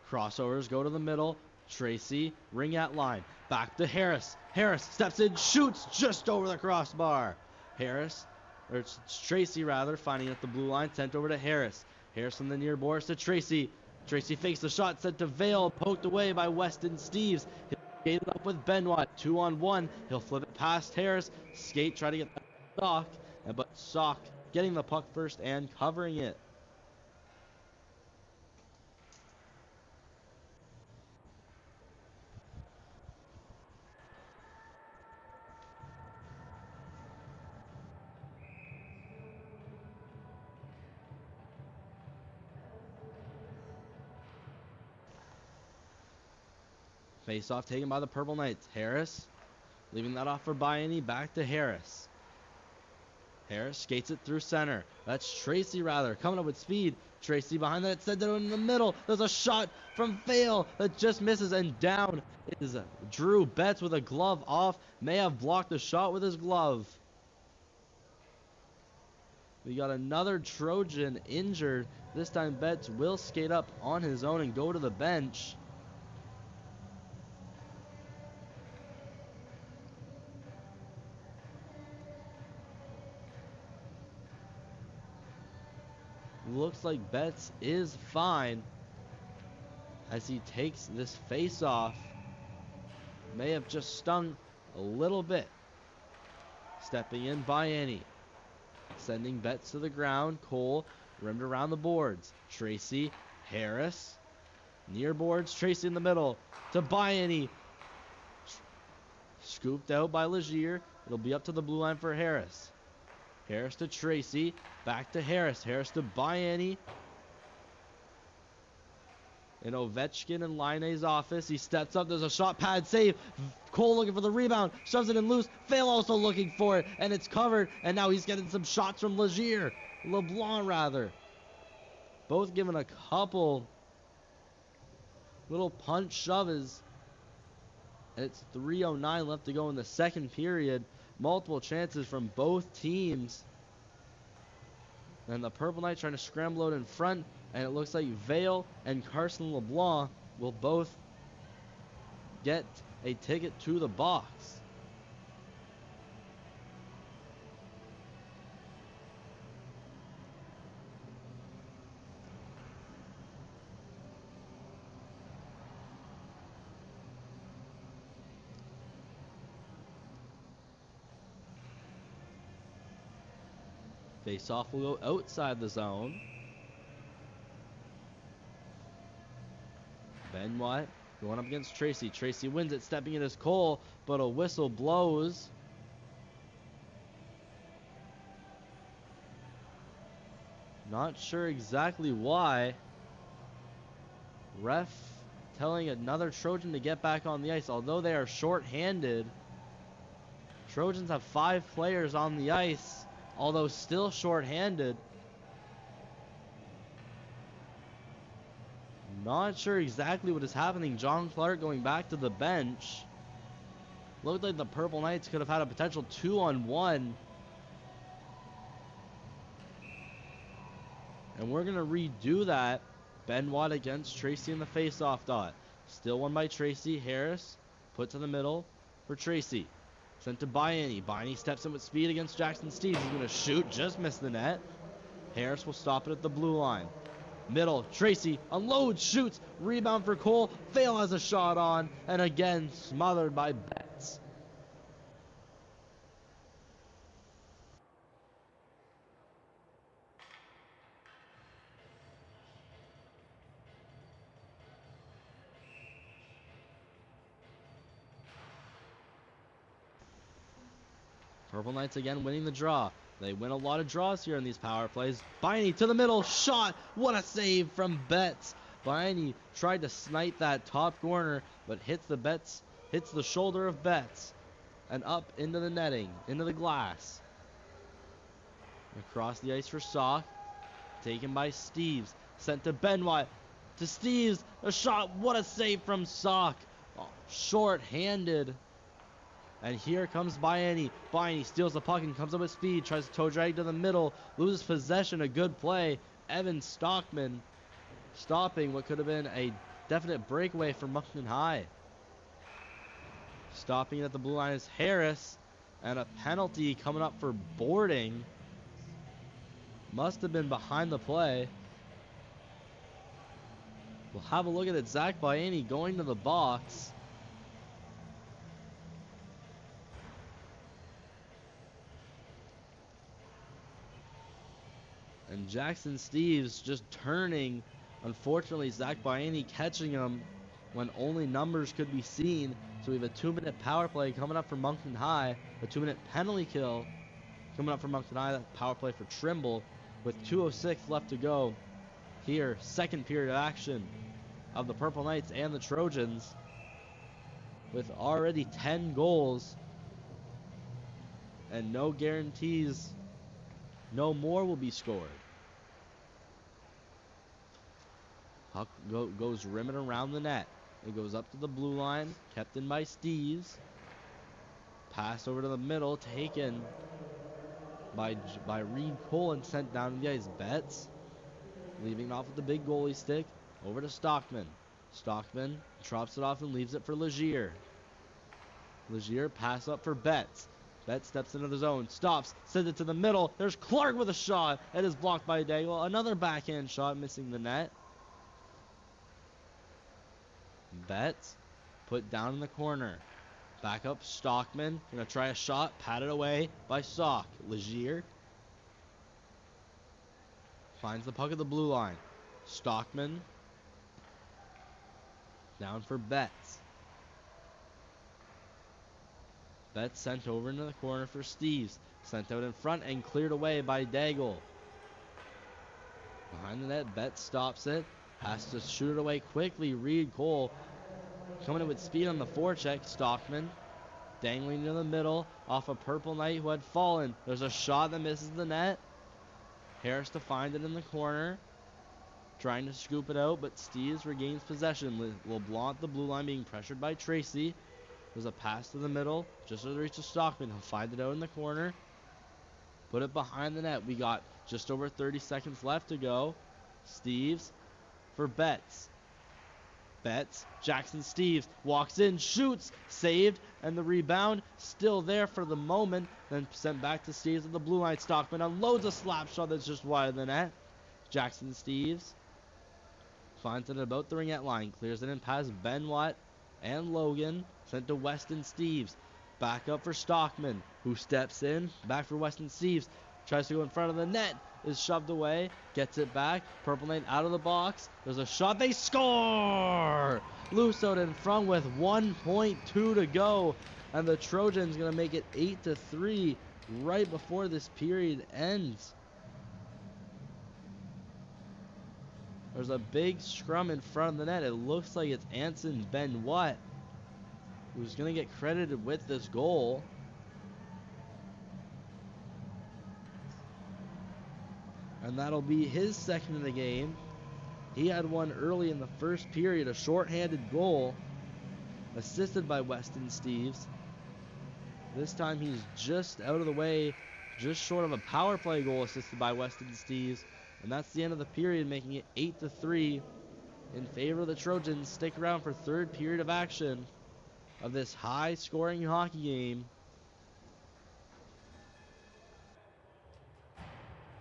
Crossovers go to the middle. Tracy, ring at line. Back to Harris. Harris steps in, shoots just over the crossbar. Tracy finding at the blue line, sent over to Harris. Harris from the near boards to Tracy. Tracy fakes the shot, sent to Vale, poked away by Weston Steves. He'll skate it up with Benoit, 2-on-1. He'll flip it past Harris. Skate, try to get that Sock, but Sock getting the puck first and covering it. Face-off taken by the Purple Knights. Harris leaving that off for Bayani. Back to Harris. Harris skates it through center. That's Tracy coming up with speed. Tracy behind that, sent it in the middle. There's a shot from Vale that just misses, and down is Drew Betts with a glove off. May have blocked the shot with his glove. We got another Trojan injured. This time Betts will skate up on his own and go to the bench. Looks like Betts is fine as he takes this face off. May have just stung a little bit. Stepping in Bayani. Sending Betts to the ground. Cole rimmed around the boards. Tracy, Harris. Near boards, Tracy in the middle. To Bayani. Scooped out by Legier. It'll be up to the blue line for Harris. Harris to Tracy, back to Harris. Harris to Bayani. In Ovechkin and Laine's office, he steps up. There's a shot pad save. Cole looking for the rebound, shoves it in loose. Vale also looking for it, and it's covered. And now he's getting some shots from Legier. LeBlanc, rather. Both giving a couple little punch shoves. And it's 3:09 left to go in the second period. Multiple chances from both teams. And the Purple Knights trying to scramble out in front. And it looks like Vale and Carson LeBlanc will both get a ticket to the box. Face-off will go outside the zone. Benoit Going up against Tracy. Tracy wins it, stepping in as Cole, but a whistle blows. Not sure exactly why. Ref telling another Trojan to get back on the ice, although they are short-handed. Trojans have 5 players on the ice, although still short-handed. Not sure exactly what is happening. John Clark going back to the bench. Looked like the Purple Knights could have had a potential 2-on-1. And we're going to redo that. Ben Watt against Tracy in the face-off dot. Still won by Tracy. Harris put to the middle for Tracy. Sent to Bayani. Bayani steps in with speed against Jackson Steves. He's going to shoot. Just missed the net. Harris will stop it at the blue line. Middle. Tracy unloads, shoots. Rebound for Cole. Fail has a shot on. And again smothered by Betts. Purple Knights again winning the draw. They win a lot of draws here in these power plays. Bayani to the middle, shot. What a save from Betts. Bayani tried to snipe that top corner, but hits the shoulder of Betts, and up into the netting, into the glass. Across the ice for Sock, taken by Steves, sent to Benoit, to Steves, a shot. What a save from Sock. Oh, short-handed. And here comes Bayani. Bayani steals the puck and comes up with speed. Tries to toe drag to the middle. Loses possession. A good play. Evan Stockman stopping what could have been a definite breakaway for Moncton High. Stopping at the blue line is Harris. And a penalty coming up for boarding. Must have been behind the play. We'll have a look at it. Zach Bayani going to the box. And Jackson Steves just turning. Unfortunately, Zach Bayani catching him when only numbers could be seen. So we have a 2-minute power play coming up for Moncton High. A 2-minute penalty kill coming up for Moncton High. That power play for Trimble with 2:06 left to go. Here, second period of action of the Purple Knights and the Trojans. With already 10 goals. And no guarantees. No more will be scored. Puck goes rimming around the net. It goes up to the blue line, kept in by Steves. Pass over to the middle, taken by Reed Cole and sent down to the ice. Betts leaving off with the big goalie stick. Over to Stockman. Stockman drops it off and leaves it for Legier. Legier pass up for Betts. Betts steps into the zone, stops, sends it to the middle. There's Clark with a shot. It is blocked by Daigle. Another backhand shot, missing the net. Betts put down in the corner. Back up Stockman. Gonna try a shot, patted away by Sock. Legier finds the puck at the blue line. Stockman down for Betts. Betts sent over into the corner for Steves. Sent out in front and cleared away by Daigle. Behind the net, Betts stops it. Has to shoot it away quickly. Reed Cole coming in with speed on the forecheck. Stockman dangling into the middle off a Purple Knight who had fallen. There's a shot that misses the net. Harris to find it in the corner. Trying to scoop it out, but Steves regains possession. LeBlanc, the blue line, being pressured by Tracy. There's a pass to the middle, just as it reaches Stockman. He'll find it out in the corner. Put it behind the net. We got just over 30 seconds left to go. Steves for Betts. Betts, Jackson Steves walks in, shoots, saved, and the rebound still there for the moment. Then sent back to Steves at the blue line. Stockman unloads a slap shot that's just wide of the net. Jackson Steves finds it at about the ringette line, clears it in past Benoit and Logan. Sent to Weston Steves. Back up for Stockman, who steps in. Back for Weston Steves. Tries to go in front of the net. Is shoved away. Gets it back. Purple Knight out of the box. There's a shot. They score! Loose out in front with 1.2 to go. And the Trojans going to make it 8-3 right before this period ends. There's a big scrum in front of the net. It looks like it's Anson Benoit who's going to get credited with this goal. And that'll be his second in the game. He had one early in the first period, a shorthanded goal, assisted by Weston Steeves. This time he's just out of the way, just short of a power play goal assisted by Weston Steeves. And that's the end of the period, making it 8-3 in favor of the Trojans. Stick around for third period of action of this high-scoring hockey game.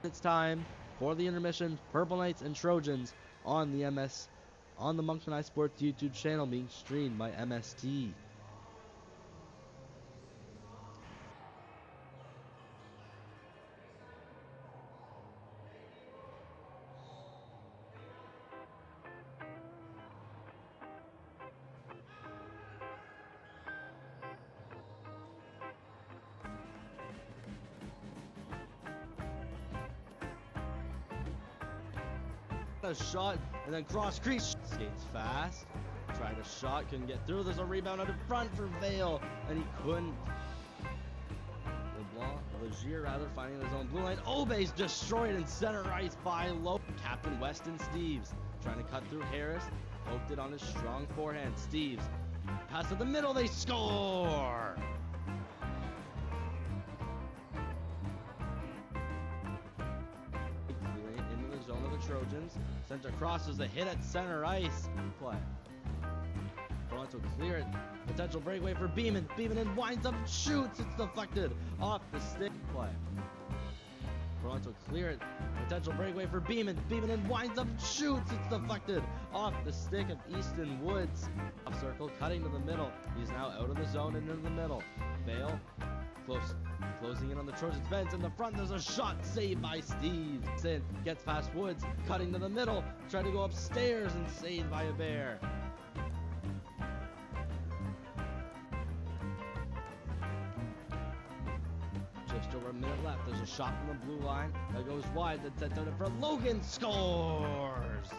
It's time for the intermission. Purple Knights and Trojans on the Moncton iSports YouTube channel, being streamed by MST. A shot and then cross crease. Skates fast. Tried a shot, couldn't get through. There's a rebound out in front for Vale, and he couldn't. Legier rather finding his own blue line. Obe's destroyed in center ice by Lowe. Captain Weston Steeves trying to cut through Harris. Poked it on his strong forehand. Steeves pass to the middle. They score. Trojans. Sent across as a hit at center ice. Play. Toronto clear it. Potential breakaway for Beeman. Beeman and winds up and shoots. It's deflected off the stick. Play. Toronto clear it. Potential breakaway for Beeman. Beeman and winds up and shoots. It's deflected off the stick of Easton Woods. Off circle, cutting to the middle. He's now out of the zone and into the middle. Vale. Closing in on the Trojans bench. In the front, there's a shot saved by Steve. Sin gets past Woods, cutting to the middle, trying to go upstairs and saved by a bear. Just over a minute left. There's a shot from the blue line that goes wide. That's sent out in front. Logan scores.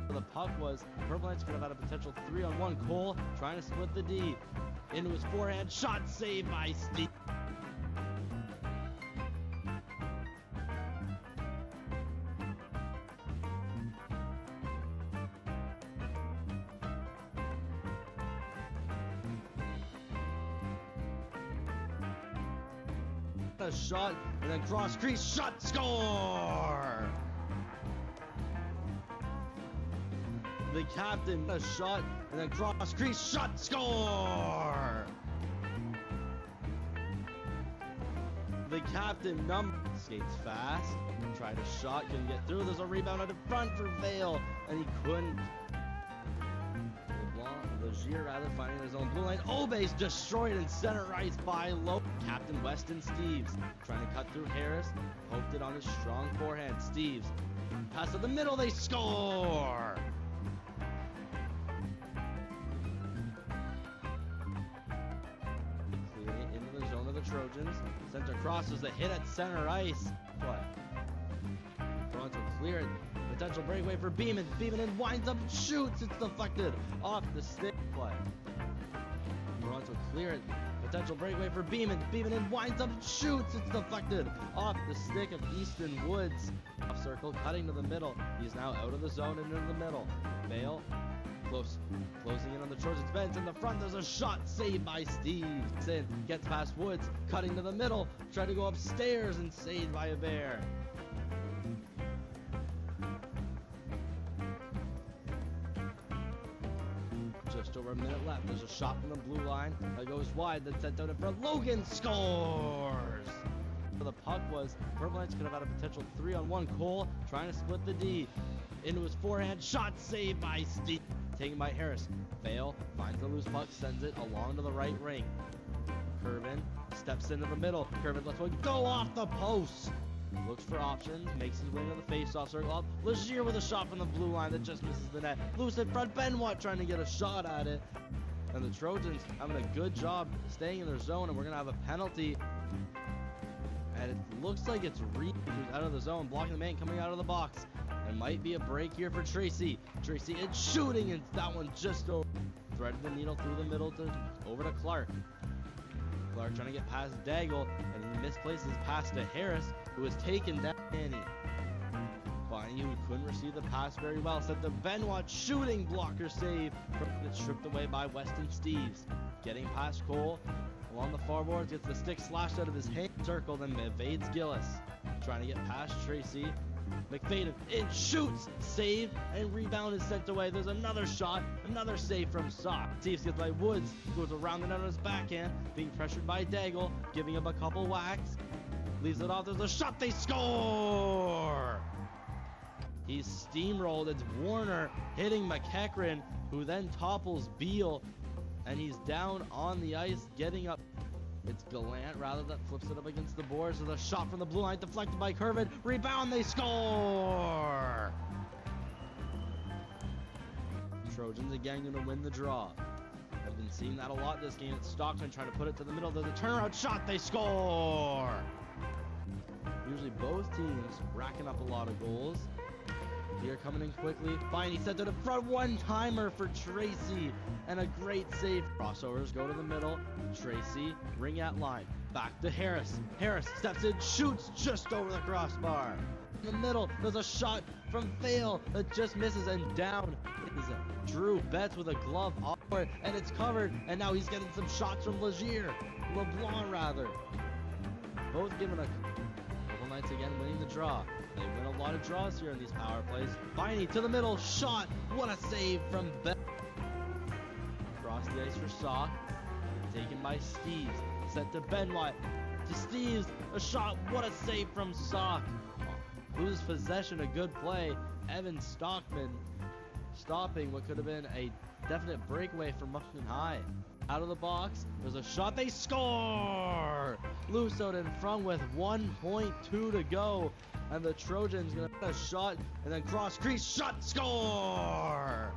The puck was Purple Knights could have had a potential 3-on-1. Cole trying to split the D into his forehand. Shot saved by Steve. A shot and then cross crease shot, score. The captain a shot and then cross crease shot, score. The captain skates fast, tried a shot, couldn't get through. There's a rebound out in front for Vale, and he couldn't. Legier rather finding his own blue line. Obe's destroyed in center ice by Lowe. Captain Weston Steeves trying to cut through Harris. Poked it on his strong forehand. Steeves pass to the middle. They score. Clearing it into the zone of the Trojans. Sent across as a hit at center ice. Play. Toronto clear it. Potential breakaway for Beeman. Beeman and winds up and shoots. It's deflected off the stick. Play. Toronto clear it. Potential breakaway for Beeman. Beeman and winds up and shoots. It's deflected off the stick of Easton Woods. Off circle, cutting to the middle. He's now out of the zone and into the middle. Vale closing in on the Trojans bench. In the front, there's a shot saved by Steve. Sin gets past Woods, cutting to the middle. Tried to go upstairs and saved by a bear. Just over a minute left. There's a shot from the blue line that goes wide. That's sent out in front. Logan scores. The puck was Purple Knights could have had a potential 3-on-1. Cole trying to split the D into his forehand. Shot saved by Steve. Taken by Harris. Vale finds the loose puck, sends it along to the right ring. Curvin steps into the middle. Curvin lets one go off the post. Looks for options, makes his way into the face-off circle up. Legier with a shot from the blue line that just misses the net. Loose in front, Benoit trying to get a shot at it. And the Trojans having a good job staying in their zone, and we're going to have a penalty. And it looks like it's Reed who's out of the zone, blocking the man coming out of the box. It might be a break here for Tracy. Tracy is shooting, and that one just over. Threaded the needle through the middle over to Clark. Clark trying to get past Daigle, and he misplaces pass to Harris, who was taken down. Finally, who couldn't receive the pass very well, set the Benoit shooting blocker save. It's stripped away by Weston Steves. Getting past Cole along the far boards, gets the stick slashed out of his hand circle, then evades Gillis. Trying to get past Tracy. McFadden, it shoots, save, and rebound is sent away. There's another shot, another save from Sock. Steves gets by Woods, goes around and out on his backhand, being pressured by Daigle, giving him a couple whacks. Leaves it off, there's a shot, they score! He's steamrolled, it's Warner hitting McEachran, who then topples Beal, and he's down on the ice, getting up. It's Gallant rather that flips it up against the boards. There's a shot from the blue line deflected by Curvin. Rebound, they score! Trojans again going to win the draw. I've been seeing that a lot this game. It's Stockman trying to put it to the middle. There's a turnaround shot, they score! Usually both teams racking up a lot of goals. Here coming in quickly. Fine, he sent it in front. One-timer for Tracy. And a great save. Crossovers go to the middle. Tracy, ring at line. Back to Harris. Harris steps in, shoots just over the crossbar. In the middle, there's a shot from Fail that just misses, and down is Drew Betts with a glove offward, and it's covered, and now he's getting some shots from LeBlanc rather. Both given a couple nights again winning the draw. They win a lot of draws here in these power plays. Viney to the middle, shot. What a save from Betts. Across the ice for Sock. Taken by Steves. Sent to Benoit. To Steves. A shot. What a save from Sock. Loses possession. A good play. Evan Stockman stopping what could have been a definite breakaway from Moncton High. Out of the box. There's a shot. They score! Loose out in front with 1.2 to go. And the Trojans gonna put a shot and then cross crease. Shot. Score!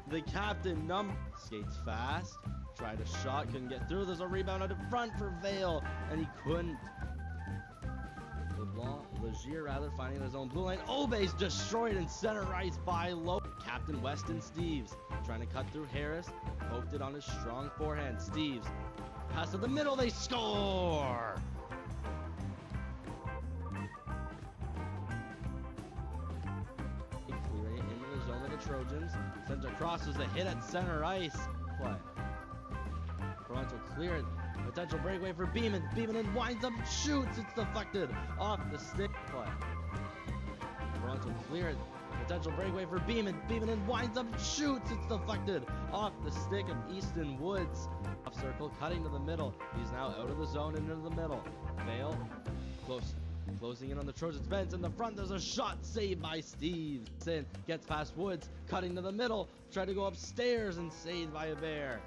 The captain skates fast, tried a shot, couldn't get through. There's a rebound out in front for Vale, and he couldn't. Legier rather finding his own blue line. Obey's destroyed in center ice by low. Captain Weston Steves trying to cut through Harris, poked it on his strong forehand. Steves pass to the middle, they score! Trojans sent across as a hit at center ice. Play. Toronto cleared. Potential breakaway for Beeman. Beeman and winds up, shoots. It's deflected off the stick. Play. Toronto cleared. Potential breakaway for Beeman. Beeman and winds up, shoots. It's deflected off the stick of Easton Woods. Off circle, cutting to the middle. He's now out of the zone and into the middle. Vale close. Closing in on the Trojans' fence. In the front, there's a shot saved by Steve. Sin gets past Woods, cutting to the middle, tried to go upstairs and saved by a bear.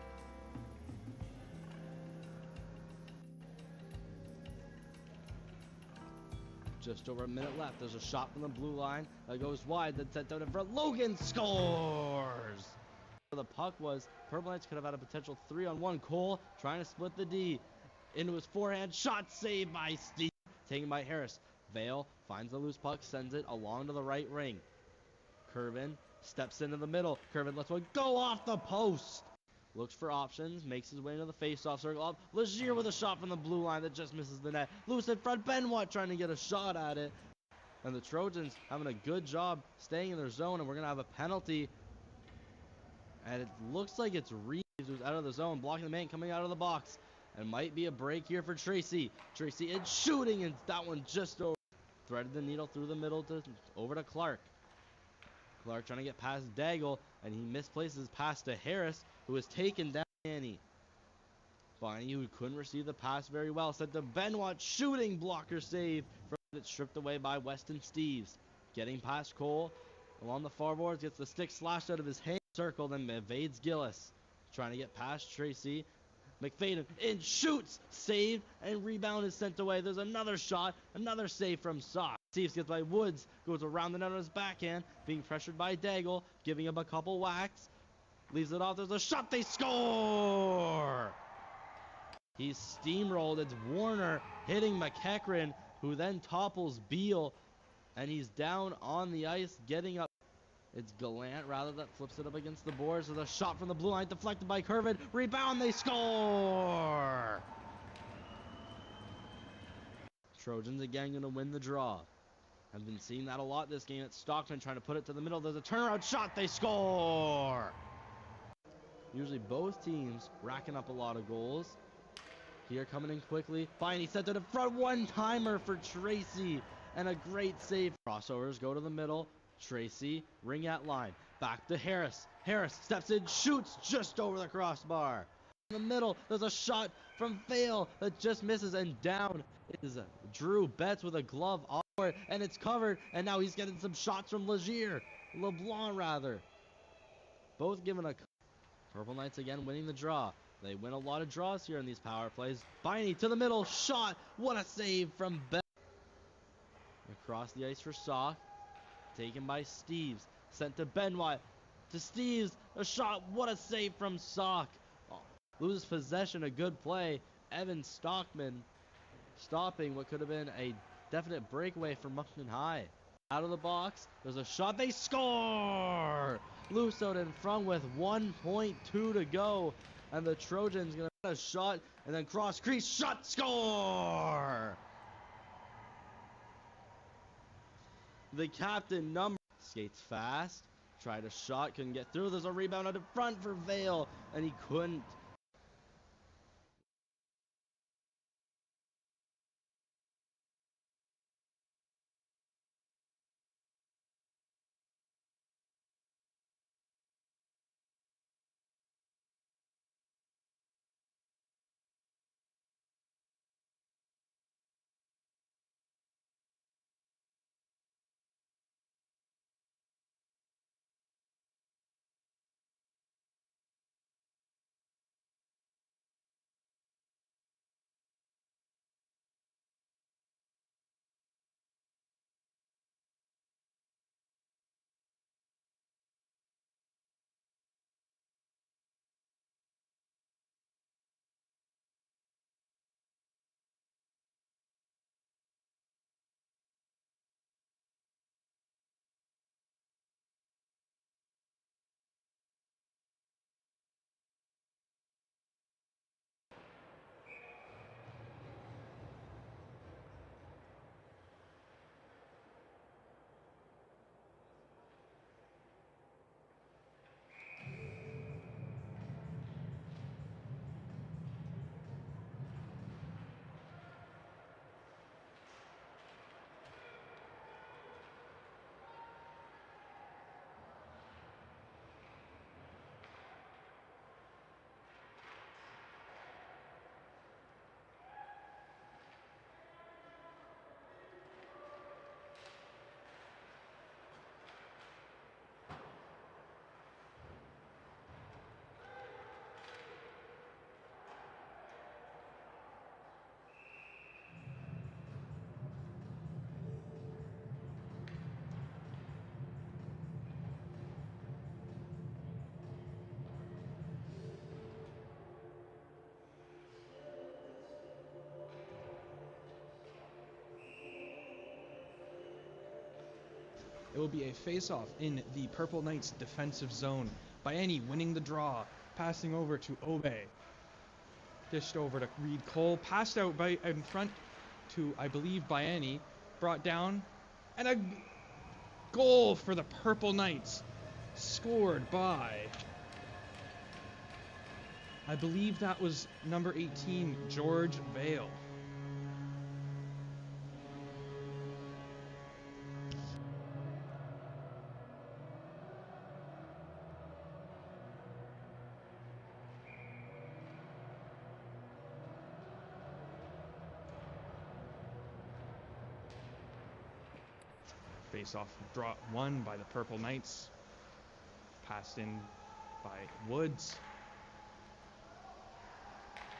Just over a minute left. There's a shot from the blue line that goes wide, that's sent out in front. Logan scores! The puck was, Purple Knights could have had a potential 3-on-1. Cole trying to split the D. Into his forehand, shot saved by Steve. Taken by Harris. Vale finds the loose puck, sends it along to the right ring. Curvin steps into the middle. Curvin lets one go off the post. Looks for options, makes his way into the face-off circle up. Legier with a shot from the blue line that just misses the net. Loose in front, Benoit trying to get a shot at it. And the Trojans having a good job staying in their zone, and we're going to have a penalty. And it looks like it's Reeves who's out of the zone, blocking the man coming out of the box. It might be a break here for Tracy. Tracy is shooting, and that one just over. Threaded the needle through the middle over to Clark. Clark trying to get past Daigle, and he misplaces pass to Harris, who was taken down. Finally, who couldn't receive the pass very well, sent to Benoit, shooting blocker save. It's stripped away by Weston Steves. Getting past Cole along the far boards, gets the stick slashed out of his hand circle, then evades Gillis. Trying to get past Tracy. McFadden in, shoots, saved, and rebound is sent away. There's another shot, another save from Sock. Steves gets by Woods, goes around the net on his backhand, being pressured by Daigle, giving him a couple whacks, leaves it off. There's a shot, they score! He's steamrolled. It's Warner hitting McEachran, who then topples Beal, and he's down on the ice, getting up. It's Gallant, rather, that flips it up against the boards. There's a shot from the blue line, deflected by Curvid. Rebound, they score! Trojans again going to win the draw. I've been seeing that a lot this game. It's Stockman trying to put it to the middle. There's a turnaround shot, they score! Usually both teams racking up a lot of goals. Here coming in quickly. Fine, he sent it in front. One-timer for Tracy. And a great save. Crossovers go to the middle. Tracy, ring at line. Back to Harris. Harris steps in, shoots just over the crossbar. In the middle, there's a shot from Vale that just misses, and down is Drew Betts with a glove offward, and it's covered, and now he's getting some shots from LeBlanc rather. Both given a... Purple Knights again winning the draw. They win a lot of draws here in these power plays. Biney to the middle, shot. What a save from Betts. Across the ice for Sock. Taken by Steves. Sent to Benoit. To Steves. A shot. What a save from Sock. Oh, loses possession. A good play. Evan Stockman stopping what could have been a definite breakaway from Moncton High. Out of the box. There's a shot. They score! Loose out in front with 1.2 to go. And the Trojans going to get a shot. And then cross crease. Shot. Score! The captain number skates fast. Tried a shot. Couldn't get through. There's a rebound out in front for Vale. And he couldn't. It will be a face-off in the Purple Knights defensive zone. Bieni winning the draw, passing over to Obe. Dished over to Reed Cole, passed out in front to, I believe, Bieni. Brought down, and a goal for the Purple Knights. Scored by, I believe that was number 18, George Vale. Face-off draw won by the Purple Knights. Passed in by Woods.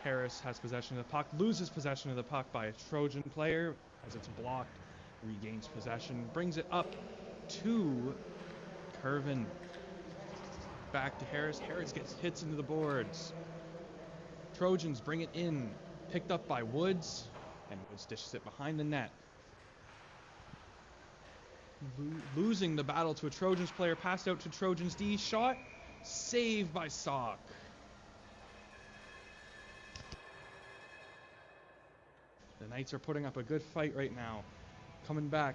Harris has possession of the puck, loses possession of the puck by a Trojan player as it's blocked, regains possession, brings it up to Curvin. Back to Harris. Harris gets hits into the boards. Trojans bring it in, picked up by Woods, and Woods dishes it behind the net. Losing the battle to a Trojans player, passed out to Trojans D, shot, saved by Sock. The Knights are putting up a good fight right now. Coming back,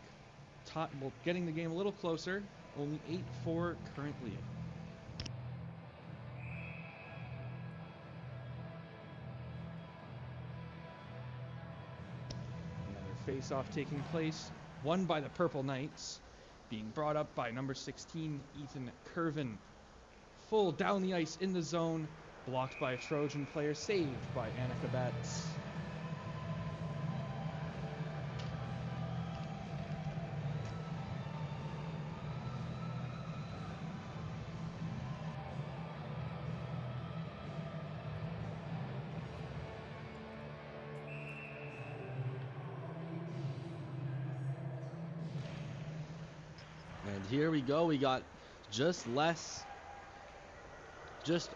getting the game a little closer, only 8-4 currently. Another face-off taking place, won by the Purple Knights, being brought up by number 16, Ethan Curvin. Full down the ice in the zone, blocked by a Trojan player, saved by Annika Betts. And here we go. We got just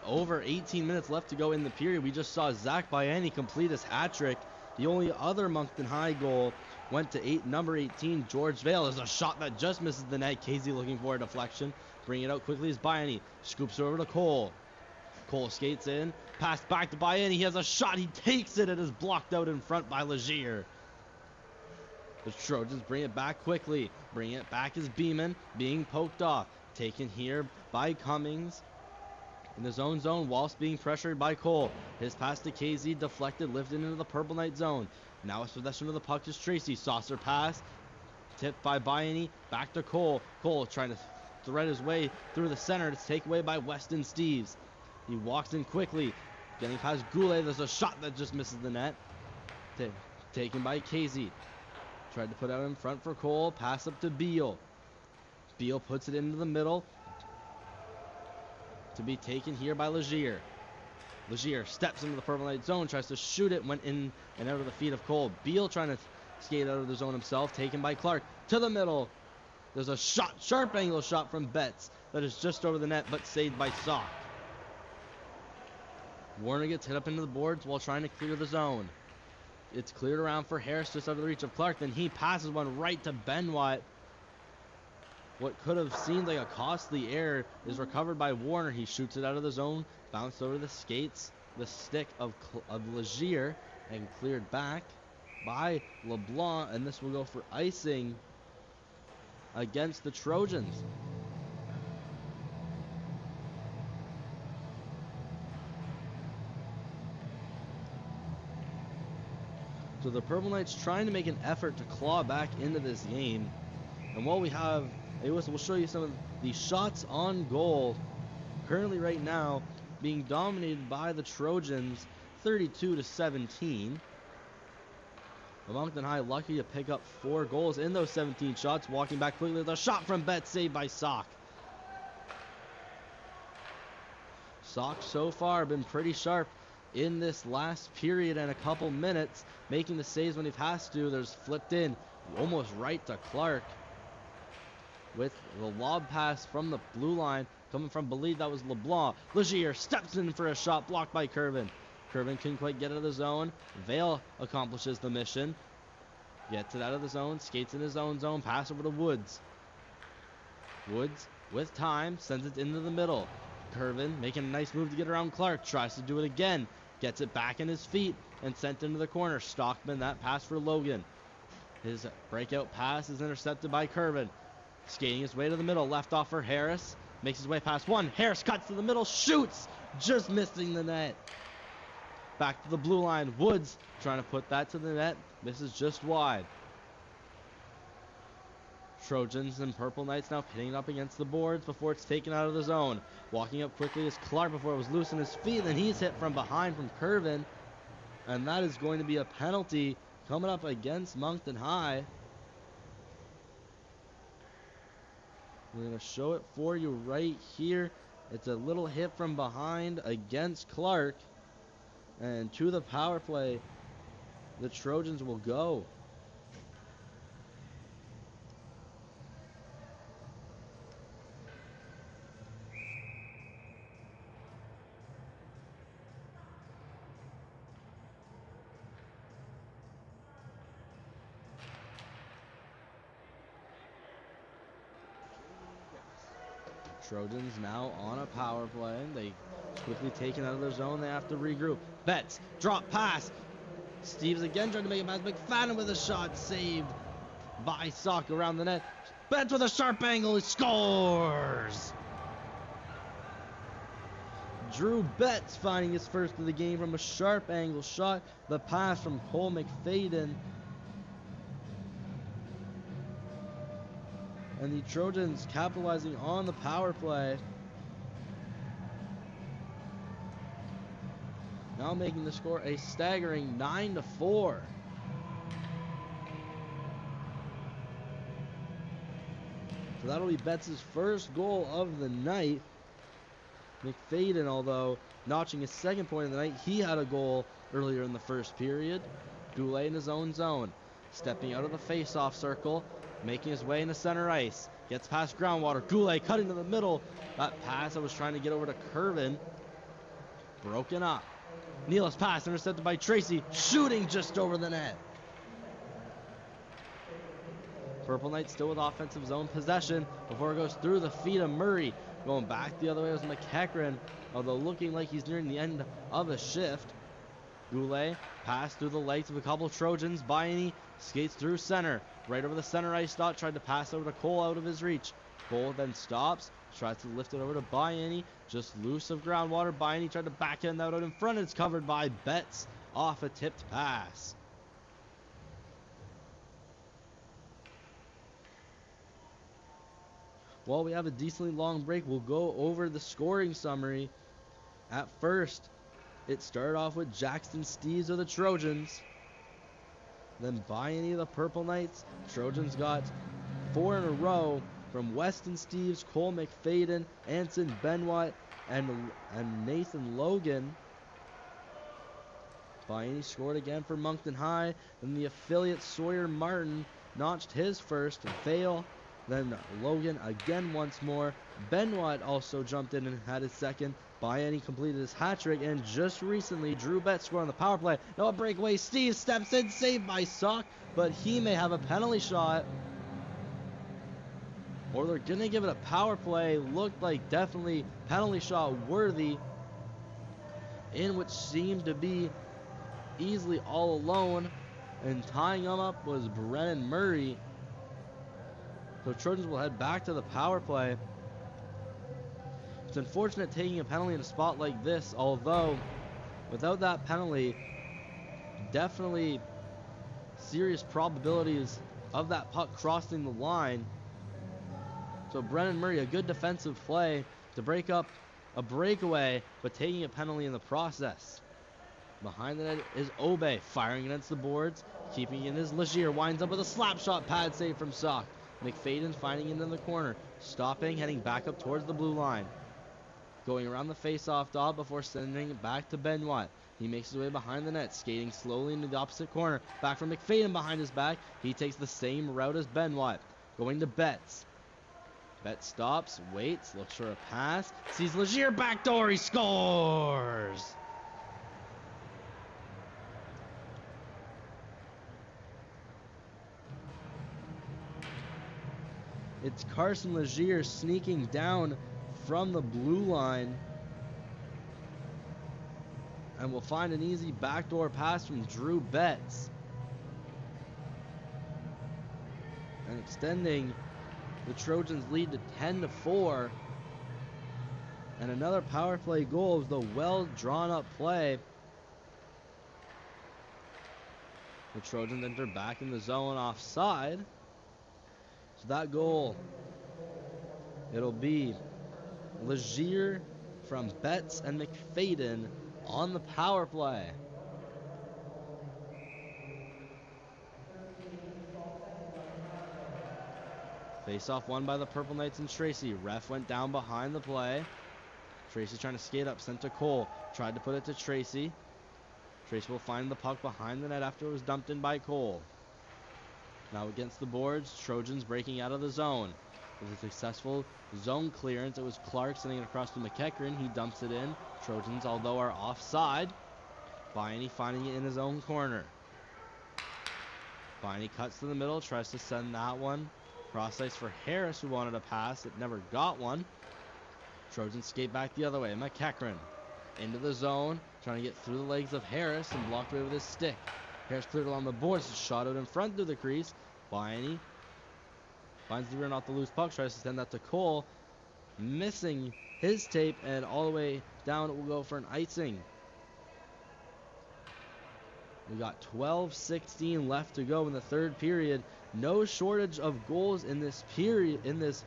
over 18 minutes left to go in the period. We just saw Zach Bayani complete his hat trick. The only other Moncton High goal went to number 18, George Vale. There's a shot that just misses the net. Casey looking for a deflection. Bring it out quickly as Bayani scoops it over to Cole. Cole skates in, pass back to Bayani. He has a shot. He takes it. It is blocked out in front by Legier. The Trojans bring it back quickly. Bring it back as Beeman being poked off. Taken here by Cummings in his own zone whilst being pressured by Cole. His pass to KZ deflected, lifted into the Purple Knight zone. Now his possession of the puck is Tracy. Saucer pass, tipped by Bayani, back to Cole. Cole trying to thread his way through the center. It's taken away by Weston Steves. He walks in quickly, getting past Goulet. There's a shot that just misses the net. Taken by KZ. Tried to put out in front for Cole. Pass up to Beal. Beal puts it into the middle. To be taken here by Legier. Legier steps into the Purple Knight zone. Tries to shoot it. Went in and out of the feet of Cole. Beal trying to skate out of the zone himself. Taken by Clark. To the middle. There's a shot. Sharp angle shot from Betts. That is just over the net, but saved by Sock. Warner gets hit up into the boards while trying to clear the zone. It's cleared around for Harris just out of the reach of Clark. Then he passes one right to Benoit. What could have seemed like a costly error is recovered by Warner. He shoots it out of the zone, bounced over the skates, the stick of Legier, and cleared back by LeBlanc. And this will go for icing against the Trojans. So the Purple Knights trying to make an effort to claw back into this game. And what we have, we'll show you some of the shots on goal currently right now being dominated by the Trojans, 32-17. Moncton High lucky to pick up 4 goals in those 17 shots. Walking back quickly, the shot from Betts, saved by Sock. Sock so far been pretty sharp in this last period and a couple minutes, making the saves when he has to. There's flipped in almost right to Clark with the lob pass from the blue line coming from, believe that was LeBlanc. Legier steps in for a shot, blocked by Curvin. Curvin couldn't quite get out of the zone. Vale accomplishes the mission, gets it out of the zone, skates in his own zone, pass over to Woods. Woods with time sends it into the middle. Curvin making a nice move to get around Clark, tries to do it again, gets it back in his feet and sent into the corner. Stockman, that pass for Logan. His breakout pass is intercepted by Curvin. Skating his way to the middle, left off for Harris, makes his way past one. Harris cuts to the middle, shoots, just missing the net. Back to the blue line. Woods trying to put that to the net, misses just wide. Trojans and Purple Knights now pitting up against the boards before it's taken out of the zone. Walking up quickly is Clark before it was loose in his feet, and he's hit from behind from Curvin. And that is going to be a penalty coming up against Moncton High. We're going to show it for you right here. It's a little hit from behind against Clark. And to the power play, the Trojans will go. Trojans now on a power play. They quickly taken out of their zone. They have to regroup. Betts, drop pass. Steve's again trying to make a pass. McFadden with a shot saved by Sock around the net. Betts with a sharp angle. He scores! Drew Betts finding his first of the game from a sharp angle shot. The pass from Cole McFadden. And the Trojans capitalizing on the power play. Now making the score a staggering 9-4. So that'll be Betts' first goal of the night. McFadden, although notching his second point of the night, he had a goal earlier in the first period. Goulet in his own zone, stepping out of the face-off circle, making his way into center ice. Gets past Groundwater. Goulet cutting to the middle. That pass that was trying to get over to Curvin. Broken up. Neal's pass intercepted by Tracy. Shooting just over the net. Purple Knights still with offensive zone possession before it goes through the feet of Murray. Going back the other way was McEachran, although looking like he's nearing the end of a shift. Goulet passed through the legs of a couple Trojans. Bayani skates through center. Right over the center ice dot. Tried to pass over to Cole out of his reach. Cole then stops. Tries to lift it over to Bayani. Just loose of Groundwater. Bayani tried to backhand that out in front. It's covered by Betts off a tipped pass. While we have a decently long break, we'll go over the scoring summary. At first, it started off with Jackson Steves of the Trojans. Then Bayani of the Purple Knights. Trojans got 4 in a row from Weston Steves, Cole McFadden, Anson Benoit, and Nathan Logan. Bayani scored again for Moncton High. Then the affiliate Sawyer Martin notched his first. Vale. Then Logan again once more. Benoit also jumped in and had his second. Bayani completed his hat trick, and just recently Drew Betts scored on the power play. No breakaway. Steve steps in, saved by Sock, but he may have a penalty shot. Or they're going to give it a power play. Looked like definitely penalty shot worthy, in which seemed to be easily all alone. And tying him up was Brennan Murray. So Trojans will head back to the power play. It's unfortunate taking a penalty in a spot like this, although without that penalty, definitely serious probabilities of that puck crossing the line. So Brennan Murray, a good defensive play to break up a breakaway, but taking a penalty in the process. Behind the net is Obey, firing against the boards, keeping it in his Legier, winds up with a slap shot pad save from Sock. McFadden finding it in the corner, stopping, heading back up towards the blue line. Going around the face-off dot before sending it back to Benoit. He makes his way behind the net, skating slowly into the opposite corner. Back from McFadden behind his back. He takes the same route as Benoit. Going to Betts. Betts stops, waits, looks for a pass. Sees Legier backdoor, he scores! It's Carson Legier sneaking down from the blue line. And we'll find an easy backdoor pass from Drew Betts. And extending the Trojans' lead to 10-4. And another power play goal was the well drawn up play. The Trojans enter back in the zone offside. So that goal, it'll be Legier from Betts and McFadden on the power play. Face-off won by the Purple Knights and Tracy. Ref went down behind the play. Tracy trying to skate up, sent to Cole. Tried to put it to Tracy. Tracy will find the puck behind the net after it was dumped in by Cole. Now against the boards, Trojans breaking out of the zone. With a successful zone clearance, it was Clark sending it across to McEachran. He dumps it in. Trojans, although are offside, Baiani finding it in his own corner. Baiani cuts to the middle, tries to send that one cross ice for Harris, who wanted a pass. It never got one. Trojans skate back the other way. McEachran into the zone, trying to get through the legs of Harris and blocked away with his stick. Harris cleared along the boards, shot out in front through the crease. Baiani finds the rear, not the loose puck, tries to send that to Cole, missing his tape, and all the way down it will go for an icing. We got 12:16 left to go in the third period. No shortage of goals in this period, in this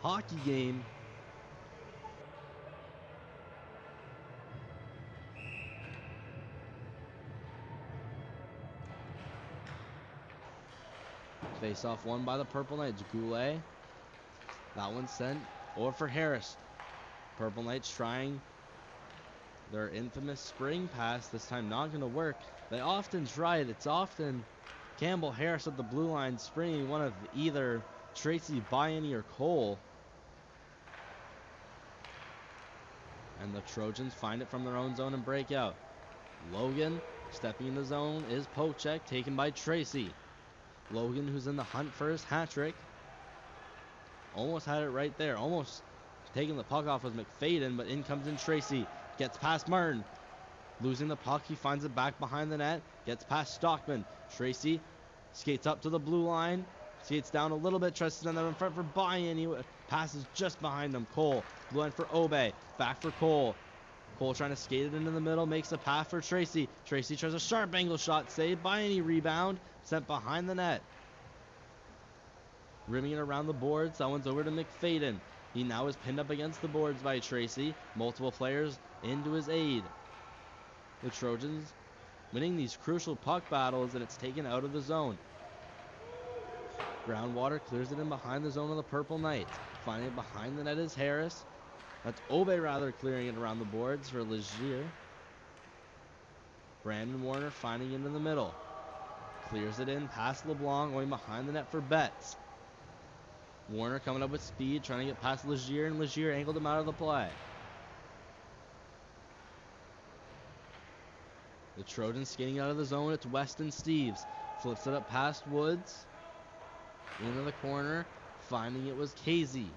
hockey game. Face off won by the Purple Knights. Goulet. That one sent over for Harris. Purple Knights trying their infamous spring pass. This time not going to work. They often try it. It's often Campbell Harris at the blue line springing one of either Tracy, Baiani, or Cole. And the Trojans find it from their own zone and break out. Logan stepping in the zone is poke check taken by Tracy. Logan, who's in the hunt for his hat trick, almost had it right there. Almost taking the puck off with McFadden, but in comes in Tracy. Gets past Martin. Losing the puck, he finds it back behind the net. Gets past Stockman. Tracy skates up to the blue line. Skates down a little bit. Tries to send that in front for Baiani. Passes just behind him. Cole. Blue line for Obey. Back for Cole. Cole trying to skate it into the middle. Makes a pass for Tracy. Tracy tries a sharp angle shot. Saved. Baiani rebound. Sent behind the net. Rimming it around the boards. That one's over to McFadden. He now is pinned up against the boards by Tracy. Multiple players into his aid. The Trojans winning these crucial puck battles, and it's taken out of the zone. Groundwater clears it in behind the zone of the Purple Knights. Finding it behind the net is Harris. That's Obey rather clearing it around the boards for Legier. Brandon Warner finding it in the middle. Clears it in past LeBlanc, going behind the net for Betts. Warner coming up with speed, trying to get past Legier, and Legier angled him out of the play. The Trojans skating out of the zone. It's Weston Steves. Flips it up past Woods. Into the corner. Finding it was Casey.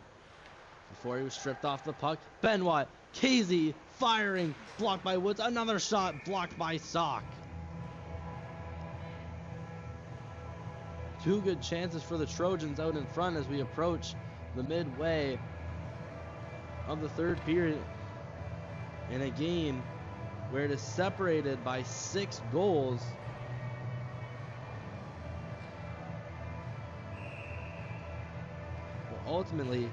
Before he was stripped off the puck, Benoit. Casey firing. Blocked by Woods. Another shot blocked by Sock. Two good chances for the Trojans out in front as we approach the midway of the third period in a game where it is separated by 6 goals. Well, ultimately,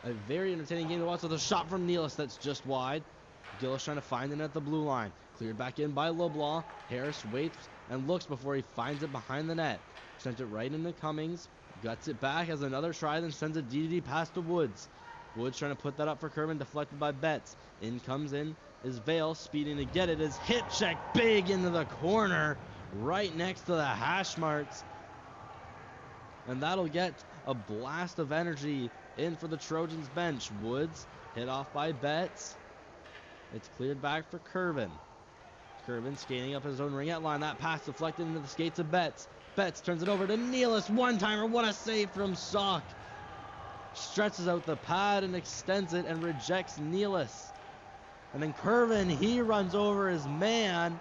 a very entertaining game to watch with a shot from Nealis that's just wide. Gillis trying to find it at the blue line. Cleared back in by LeBlanc. Harris waits and looks before he finds it behind the net. Sent it right into Cummings. Guts it back, has another try, then sends a DDD past to Woods. Woods trying to put that up for Kerman, deflected by Betts. In comes in is Vale, speeding to get it. His hit check big into the corner, right next to the hash marks. And that'll get a blast of energy in for the Trojans bench. Woods hit off by Betts. It's cleared back for Kervin. Kervin skating up his own ringette line. That pass deflected into the skates of Betts. Betts turns it over to Nealis. One-timer. What a save from Sock. Stretches out the pad and extends it and rejects Nealis. And then Kervin, he runs over his man.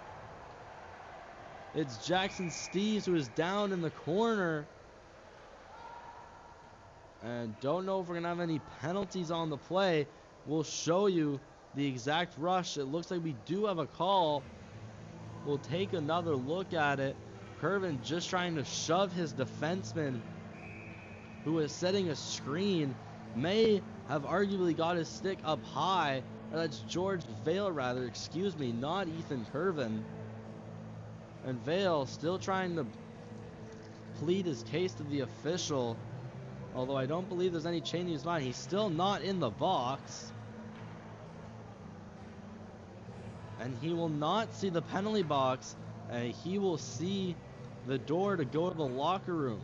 It's Jackson Steves who is down in the corner. And don't know if we're going to have any penalties on the play. We'll show you the exact rush. It looks like we do have a call. We'll take another look at it. Kervin just trying to shove his defenseman, who is setting a screen, may have arguably got his stick up high. That's George Vale, rather, excuse me, not Ethan Kervin. And Vale still trying to plead his case to the official, although I don't believe there's any change in his mind. He's still not in the box. and he will not see the penalty box, and he will see the door to go to the locker room.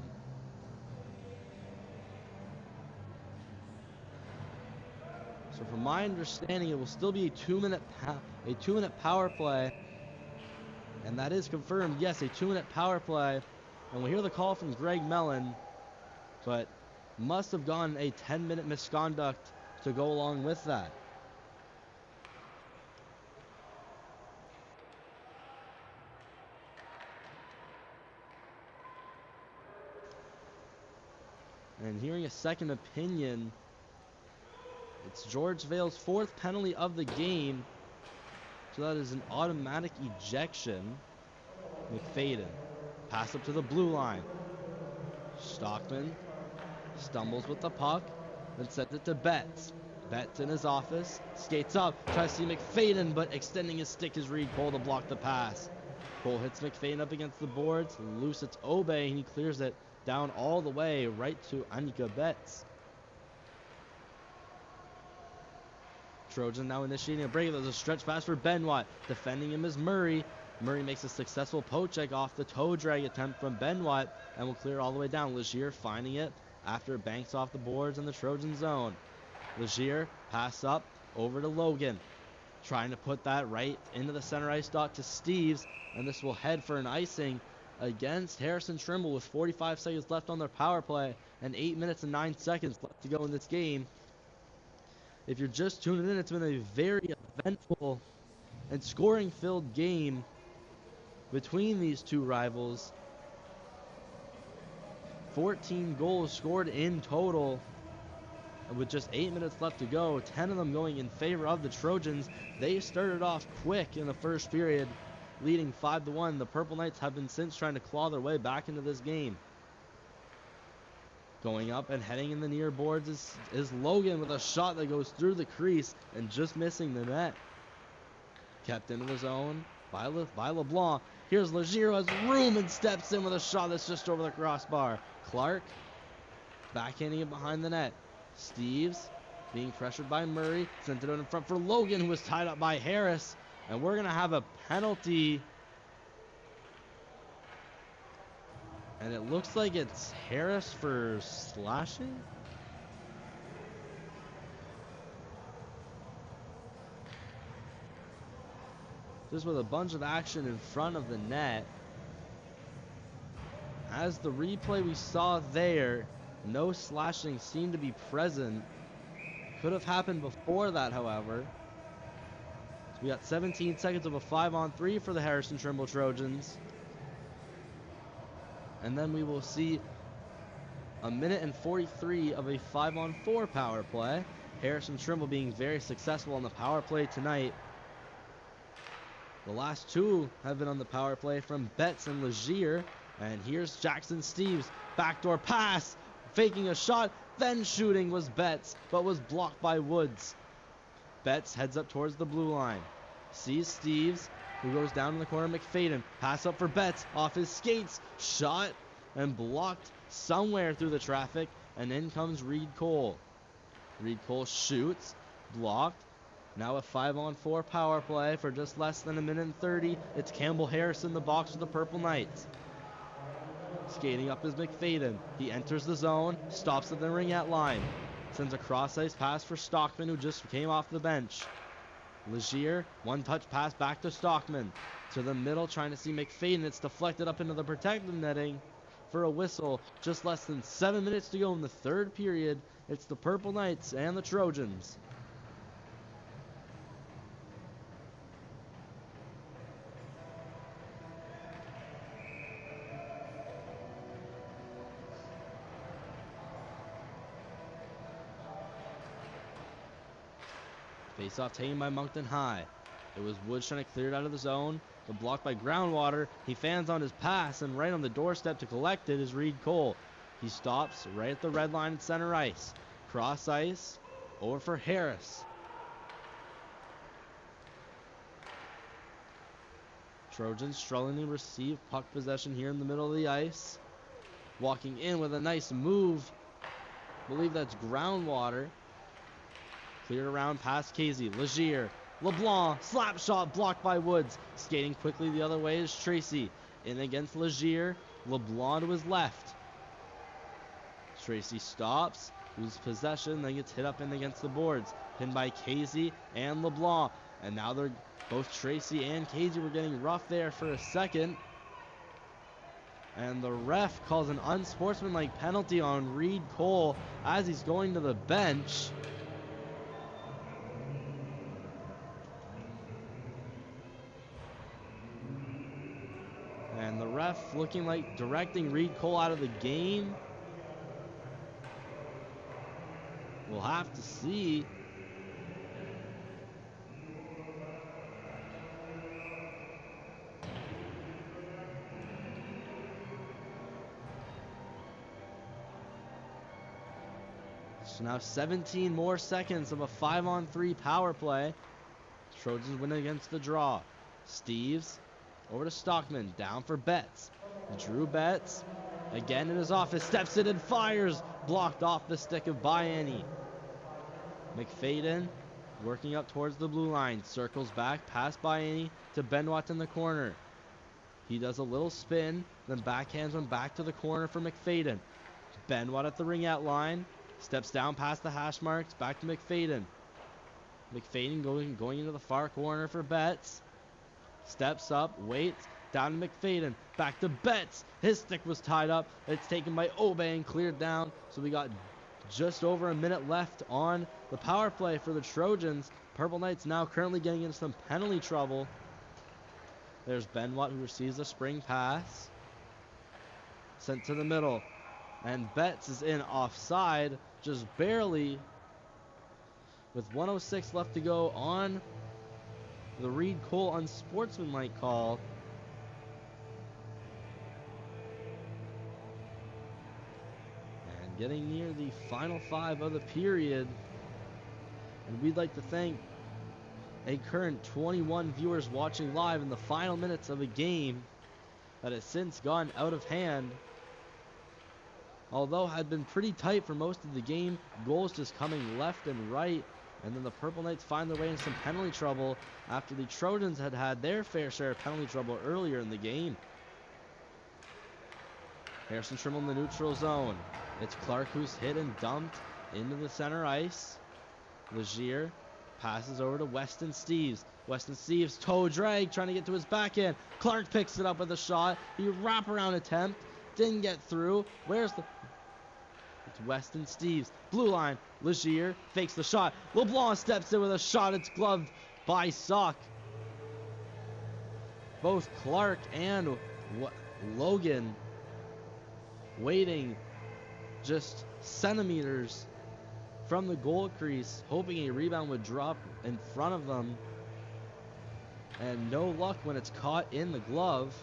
So from my understanding, it will still be a 2-minute power play, and that is confirmed. Yes, a 2-minute power play, and we'll hear the call from Greg Mellon, but must have gone a 10-minute misconduct to go along with that. And hearing a second opinion, it's George Vale's 4th penalty of the game. So that is an automatic ejection. McFadden, pass up to the blue line. Stockman stumbles with the puck, then sends it to Betts. Betts in his office, skates up, tries to see McFadden, but extending his stick is Reed Cole to block the pass. Cole hits McFadden up against the boards, loose it's Obey, and he clears it down all the way right to Anika Betts. Trojan now initiating a break. There's a stretch pass for Benoit. Defending him is Murray. Murray makes a successful poke check off the toe drag attempt from Benoit and will clear all the way down. Legier finding it after it banks off the boards in the Trojan zone. Legier pass up over to Logan. Trying to put that right into the center ice dot to Steves, and this will head for an icing against Harrison Trimble with 45 seconds left on their power play and 8 minutes and 9 seconds left to go in this game. If you're just tuning in, it's been a very eventful and scoring-filled game between these two rivals. 14 goals scored in total, and with just 8 minutes left to go, 10 of them going in favor of the Trojans. They started off quick in the first period, leading 5-1. The Purple Knights have been since trying to claw their way back into this game. Going up and heading in the near boards is Logan with a shot that goes through the crease and just missing the net. Kept into the zone by LeBlanc. Here's Legier, has room and steps in with a shot that's just over the crossbar. Clark backhanding it behind the net. Steves being pressured by Murray. Sent it in front for Logan, who was tied up by Harris. And we're going to have a penalty. And it looks like it's Harris for slashing. Just with a bunch of action in front of the net. As the replay we saw there, no slashing seemed to be present. Could have happened before that, however. So we got 17 seconds of a 5-on-3 for the Harrison Trimble Trojans. And then we will see a minute and 43 of a 5-on-4 power play. Harrison Trimble being very successful on the power play tonight. The last two have been on the power play from Betts and Legier. And here's Jackson Steves. Backdoor pass. Faking a shot. Then shooting was Betts, but was blocked by Woods. Betts heads up towards the blue line. Sees Steves, who goes down in the corner. McFadden. Pass up for Betts. Off his skates. Shot and blocked somewhere through the traffic. And in comes Reed Cole. Reed Cole shoots. Blocked. Now a 5-on-4 power play for just less than a minute and 30. It's Campbell Harris in the box with the Purple Knights. Skating up is McFadden. He enters the zone. Stops at the ring-out line. Sends a cross-ice pass for Stockman, who just came off the bench. Legier, one-touch pass back to Stockman. To the middle, trying to see McFadden. It's deflected up into the protective netting for a whistle. Just less than 7 minutes to go in the third period. It's the Purple Knights and the Trojans. Face-off taken by Moncton High. It was Woods trying to clear it out of the zone, but blocked by Groundwater. He fans on his pass, and right on the doorstep to collect it is Reed Cole. He stops right at the red line at center ice. Cross ice, over for Harris. Trojans struggling to receive puck possession here in the middle of the ice. Walking in with a nice move. I believe that's Groundwater. Cleared around past Casey. Legier LeBlanc, slap shot blocked by Woods. Skating quickly the other way is Tracy. In against Legier. LeBlanc to his left. Tracy stops, loses possession, then gets hit up in against the boards. Pinned by Casey and LeBlanc. And now they're both Tracy and Casey were getting rough there for a second. And the ref calls an unsportsmanlike penalty on Reed Cole as he's going to the bench. And the ref looking like directing Reed Cole out of the game. We'll have to see. So now 17 more seconds of a 5-on-3 power play. Trojans win against the draw. Steves over to Stockman, down for Betts. Drew Betts, again in his office, steps in and fires. Blocked off the stick of Bayani. McFadden working up towards the blue line. Circles back, past Bayani to Benoit in the corner. He does a little spin, then backhands one back to the corner for McFadden. Benoit at the ring-out line. Steps down past the hash marks, back to McFadden. McFadden going into the far corner for Betts. Steps up, waits, down to McFadden, back to Betts. His stick was tied up. It's taken by Obey and cleared down. So we got just over a minute left on the power play for the Trojans. Purple Knights now currently getting into some penalty trouble. There's Benoit who receives a spring pass. Sent to the middle. And Betts is in offside, just barely, with 1:06 left to go on the Reed Cole unsportsmanlike call. And getting near the final 5 of the period. And we'd like to thank a current 21 viewers watching live in the final minutes of a game that has since gone out of hand. Although had been pretty tight for most of the game, goals just coming left and right, and then the Purple Knights find their way in some penalty trouble after the Trojans had had their fair share of penalty trouble earlier in the game. Harrison Trimble in the neutral zone. It's Clark who's hit and dumped into the center ice. Legier passes over to Weston Steves. Weston Steves toe drag trying to get to his backhand. Clark picks it up with a shot. He wraparound attempt. Didn't get through. Where's the... It's Weston Steves. Blue line. Legier fakes the shot. LeBlanc steps in with a shot. It's gloved by Sock. Both Clark and Logan waiting just centimeters from the goal crease, hoping a rebound would drop in front of them. And no luck when it's caught in the glove.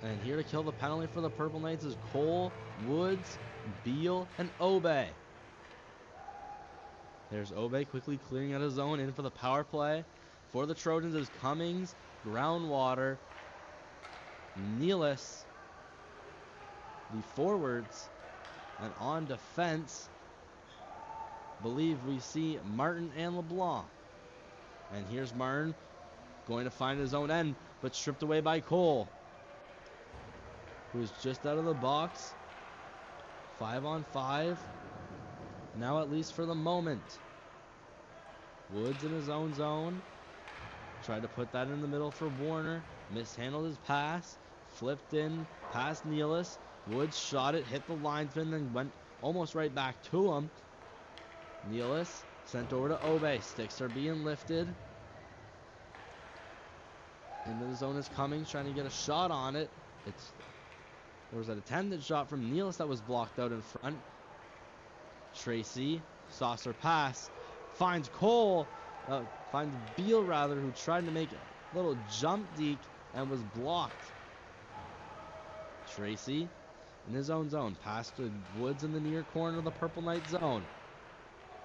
And here to kill the penalty for the Purple Knights is Cole, Woods, Beal, and Obey. There's Obey quickly clearing out his zone in for the power play. For the Trojans is Cummings, Groundwater, Nealis, the forwards, and on defense, believe we see Martin and LeBlanc. And here's Martin going to find his own end, but stripped away by Cole, who's just out of the box. 5-on-5. Now at least for the moment. Woods in his own zone. Tried to put that in the middle for Warner. Mishandled his pass. Flipped in past Nealis. Woods shot it, hit the linesman, then went almost right back to him. Nealis sent over to Obey. Sticks are being lifted. Into the zone is Cummings, trying to get a shot on it. There was an attempted shot from Nealis that was blocked out in front. Tracy, saucer pass, finds Cole, finds Beal rather, who tried to make a little jump deke and was blocked. Tracy in his own zone, pass to Woods in the near corner of the Purple Knight zone.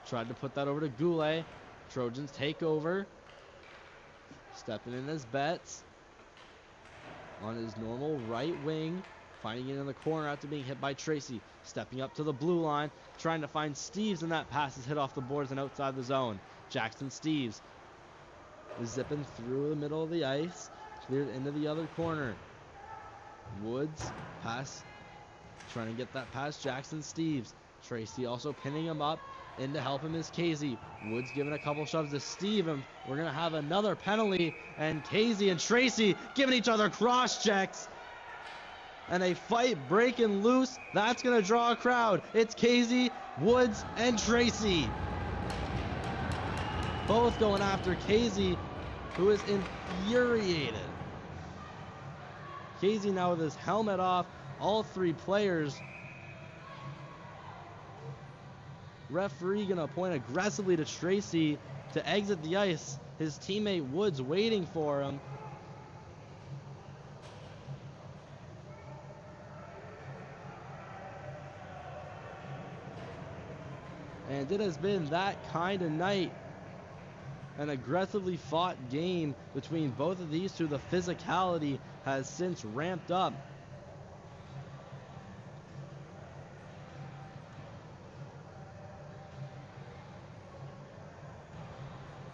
Tried to put that over to Goulet. Trojans take over. Stepping in as Betts on his normal right wing. Finding it in the corner after being hit by Tracy. Stepping up to the blue line. Trying to find Steves, and that pass is hit off the boards and outside the zone. Jackson Steves is zipping through the middle of the ice. Cleared into the other corner. Woods, pass, trying to get that past Jackson Steves. Tracy also pinning him up. In to help him is Casey. Woods giving a couple shoves to Steve, and we're going to have another penalty. And Casey and Tracy giving each other cross checks. And a fight breaking loose. That's going to draw a crowd. It's Casey, Woods, and Tracy. Both going after Casey, who is infuriated. Casey now with his helmet off. All three players. Referee gonna point aggressively to Tracy to exit the ice. His teammate Woods waiting for him. And it has been that kind of night. An aggressively fought game between both of these two. The physicality has since ramped up.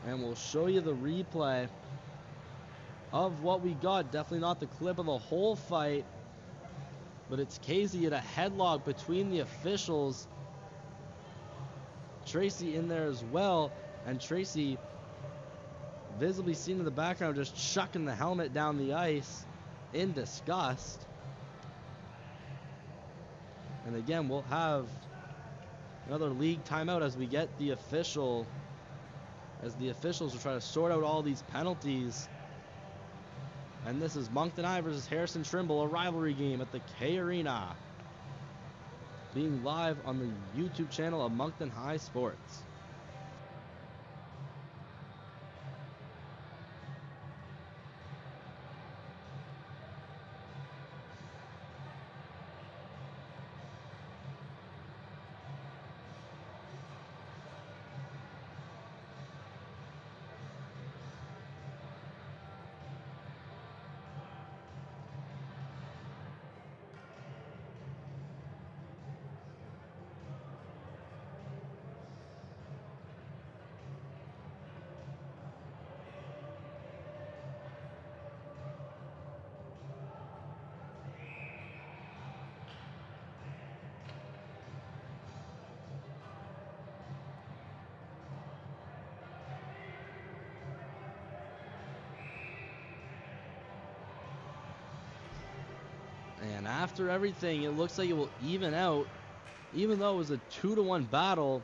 And we'll show you the replay of what we got. Definitely not the clip of the whole fight, but it's Casey at a headlock between the officials. Tracy in there as well, and Tracy visibly seen in the background just chucking the helmet down the ice in disgust. And again, we'll have another league timeout as we get the officials will try to sort out all these penalties. And this is Moncton High versus Harrison Trimble, a rivalry game at the K Arena, being live on the YouTube channel of Moncton High Sports. And after everything, it looks like it will even out. Even though it was a 2-1 battle,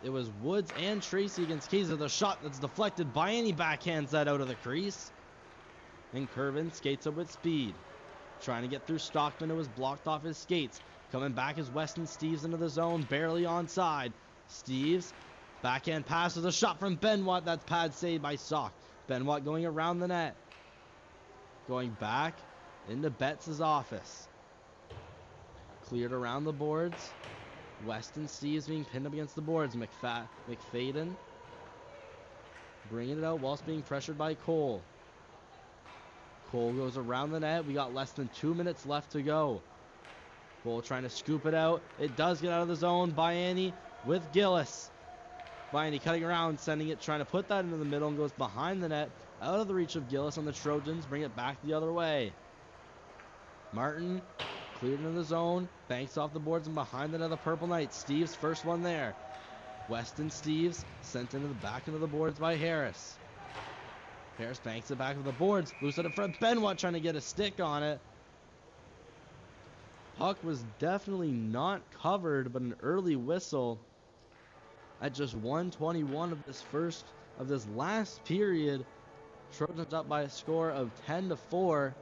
it was Woods and Tracy against Casey. The shot that's deflected by any backhands that out of the crease. And Curvin skates up with speed. Trying to get through Stockman, who was blocked off his skates. Coming back is Weston Steves into the zone, barely onside. Steves, backhand pass with a shot from Benoit. That's pad saved by Sock. Benoit going around the net. Going back into Betts' office. Cleared around the boards. Weston Steves being pinned up against the boards. McFadden bringing it out whilst being pressured by Cole. Cole goes around the net. We got less than 2 minutes left to go. Cole trying to scoop it out. It does get out of the zone. Bayani with Gillis. Bayani cutting around, sending it, trying to put that into the middle, and goes behind the net. Out of the reach of Gillis on the Trojans. Bring it back the other way. Martin cleared into the zone. Banks off the boards and behind the net of the Purple Knights. Steves first one there. Weston Steves sent into the back into the boards by Harris. Harris banks it back to the boards. Loose it in front. Benoit trying to get a stick on it. Puck was definitely not covered, but an early whistle at just 1:21 of this last period. Trojans up by a score of 10-4.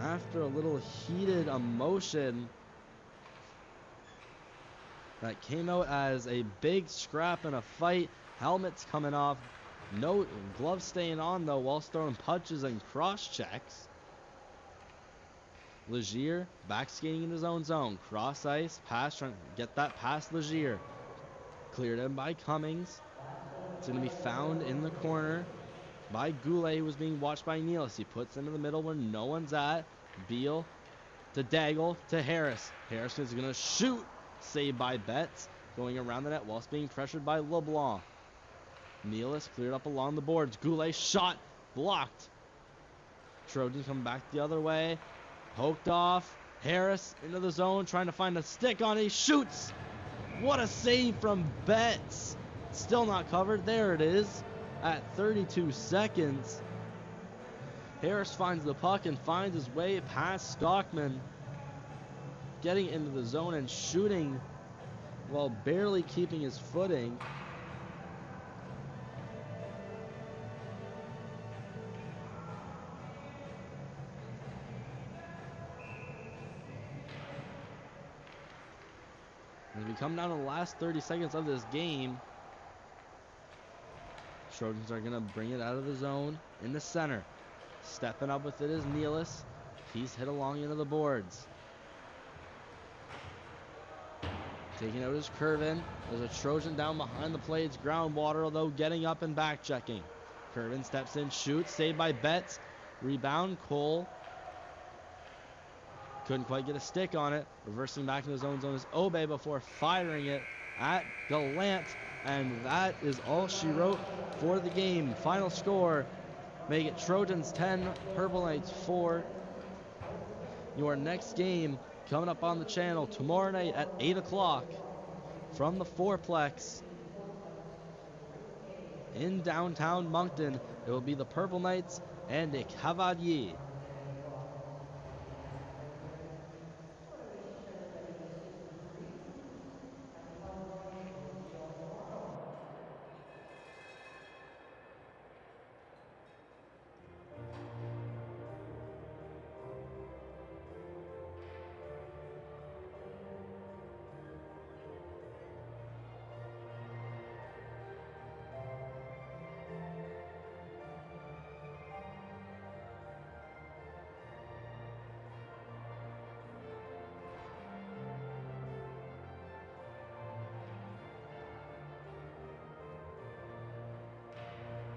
After a little heated emotion that came out as a big scrap and a fight. Helmets coming off. No gloves staying on though, whilst throwing punches and cross checks. Legier back skating in his own zone. Cross ice, pass, trying to get that past Legier. Cleared in by Cummings. It's going to be found in the corner by Goulet, who was being watched by Nealis. He puts him in the middle where no one's at. Beal to Daigle to Harris. Harris is going to shoot. Saved by Betts. Going around the net whilst being pressured by LeBlanc. Nealis cleared up along the boards. Goulet shot. Blocked. Trojans come back the other way. Poked off. Harris into the zone trying to find a stick on it. He shoots. What a save from Betts. Still not covered. There it is at 32 seconds. Harris finds the puck and finds his way past Stockman. Getting into the zone and shooting while barely keeping his footing. As we come down to the last 30 seconds of this game, Trojans are going to bring it out of the zone in the center. Stepping up with it is Nealis. He's hit along into the boards. Taking out his Curvin. There's a Trojan down behind the play. It's ground water, though, getting up and back checking. Curvin steps in, shoots, saved by Betts. Rebound, Cole. Couldn't quite get a stick on it. Reversing back in his own zone is Obe before firing it at Gallant. And that is all she wrote for the game. Final score, make it Trojans 10, Purple Knights 4. Your next game coming up on the channel tomorrow night at 8 o'clock from the Fourplex in downtown Moncton. It will be the Purple Knights and the Cavaliers.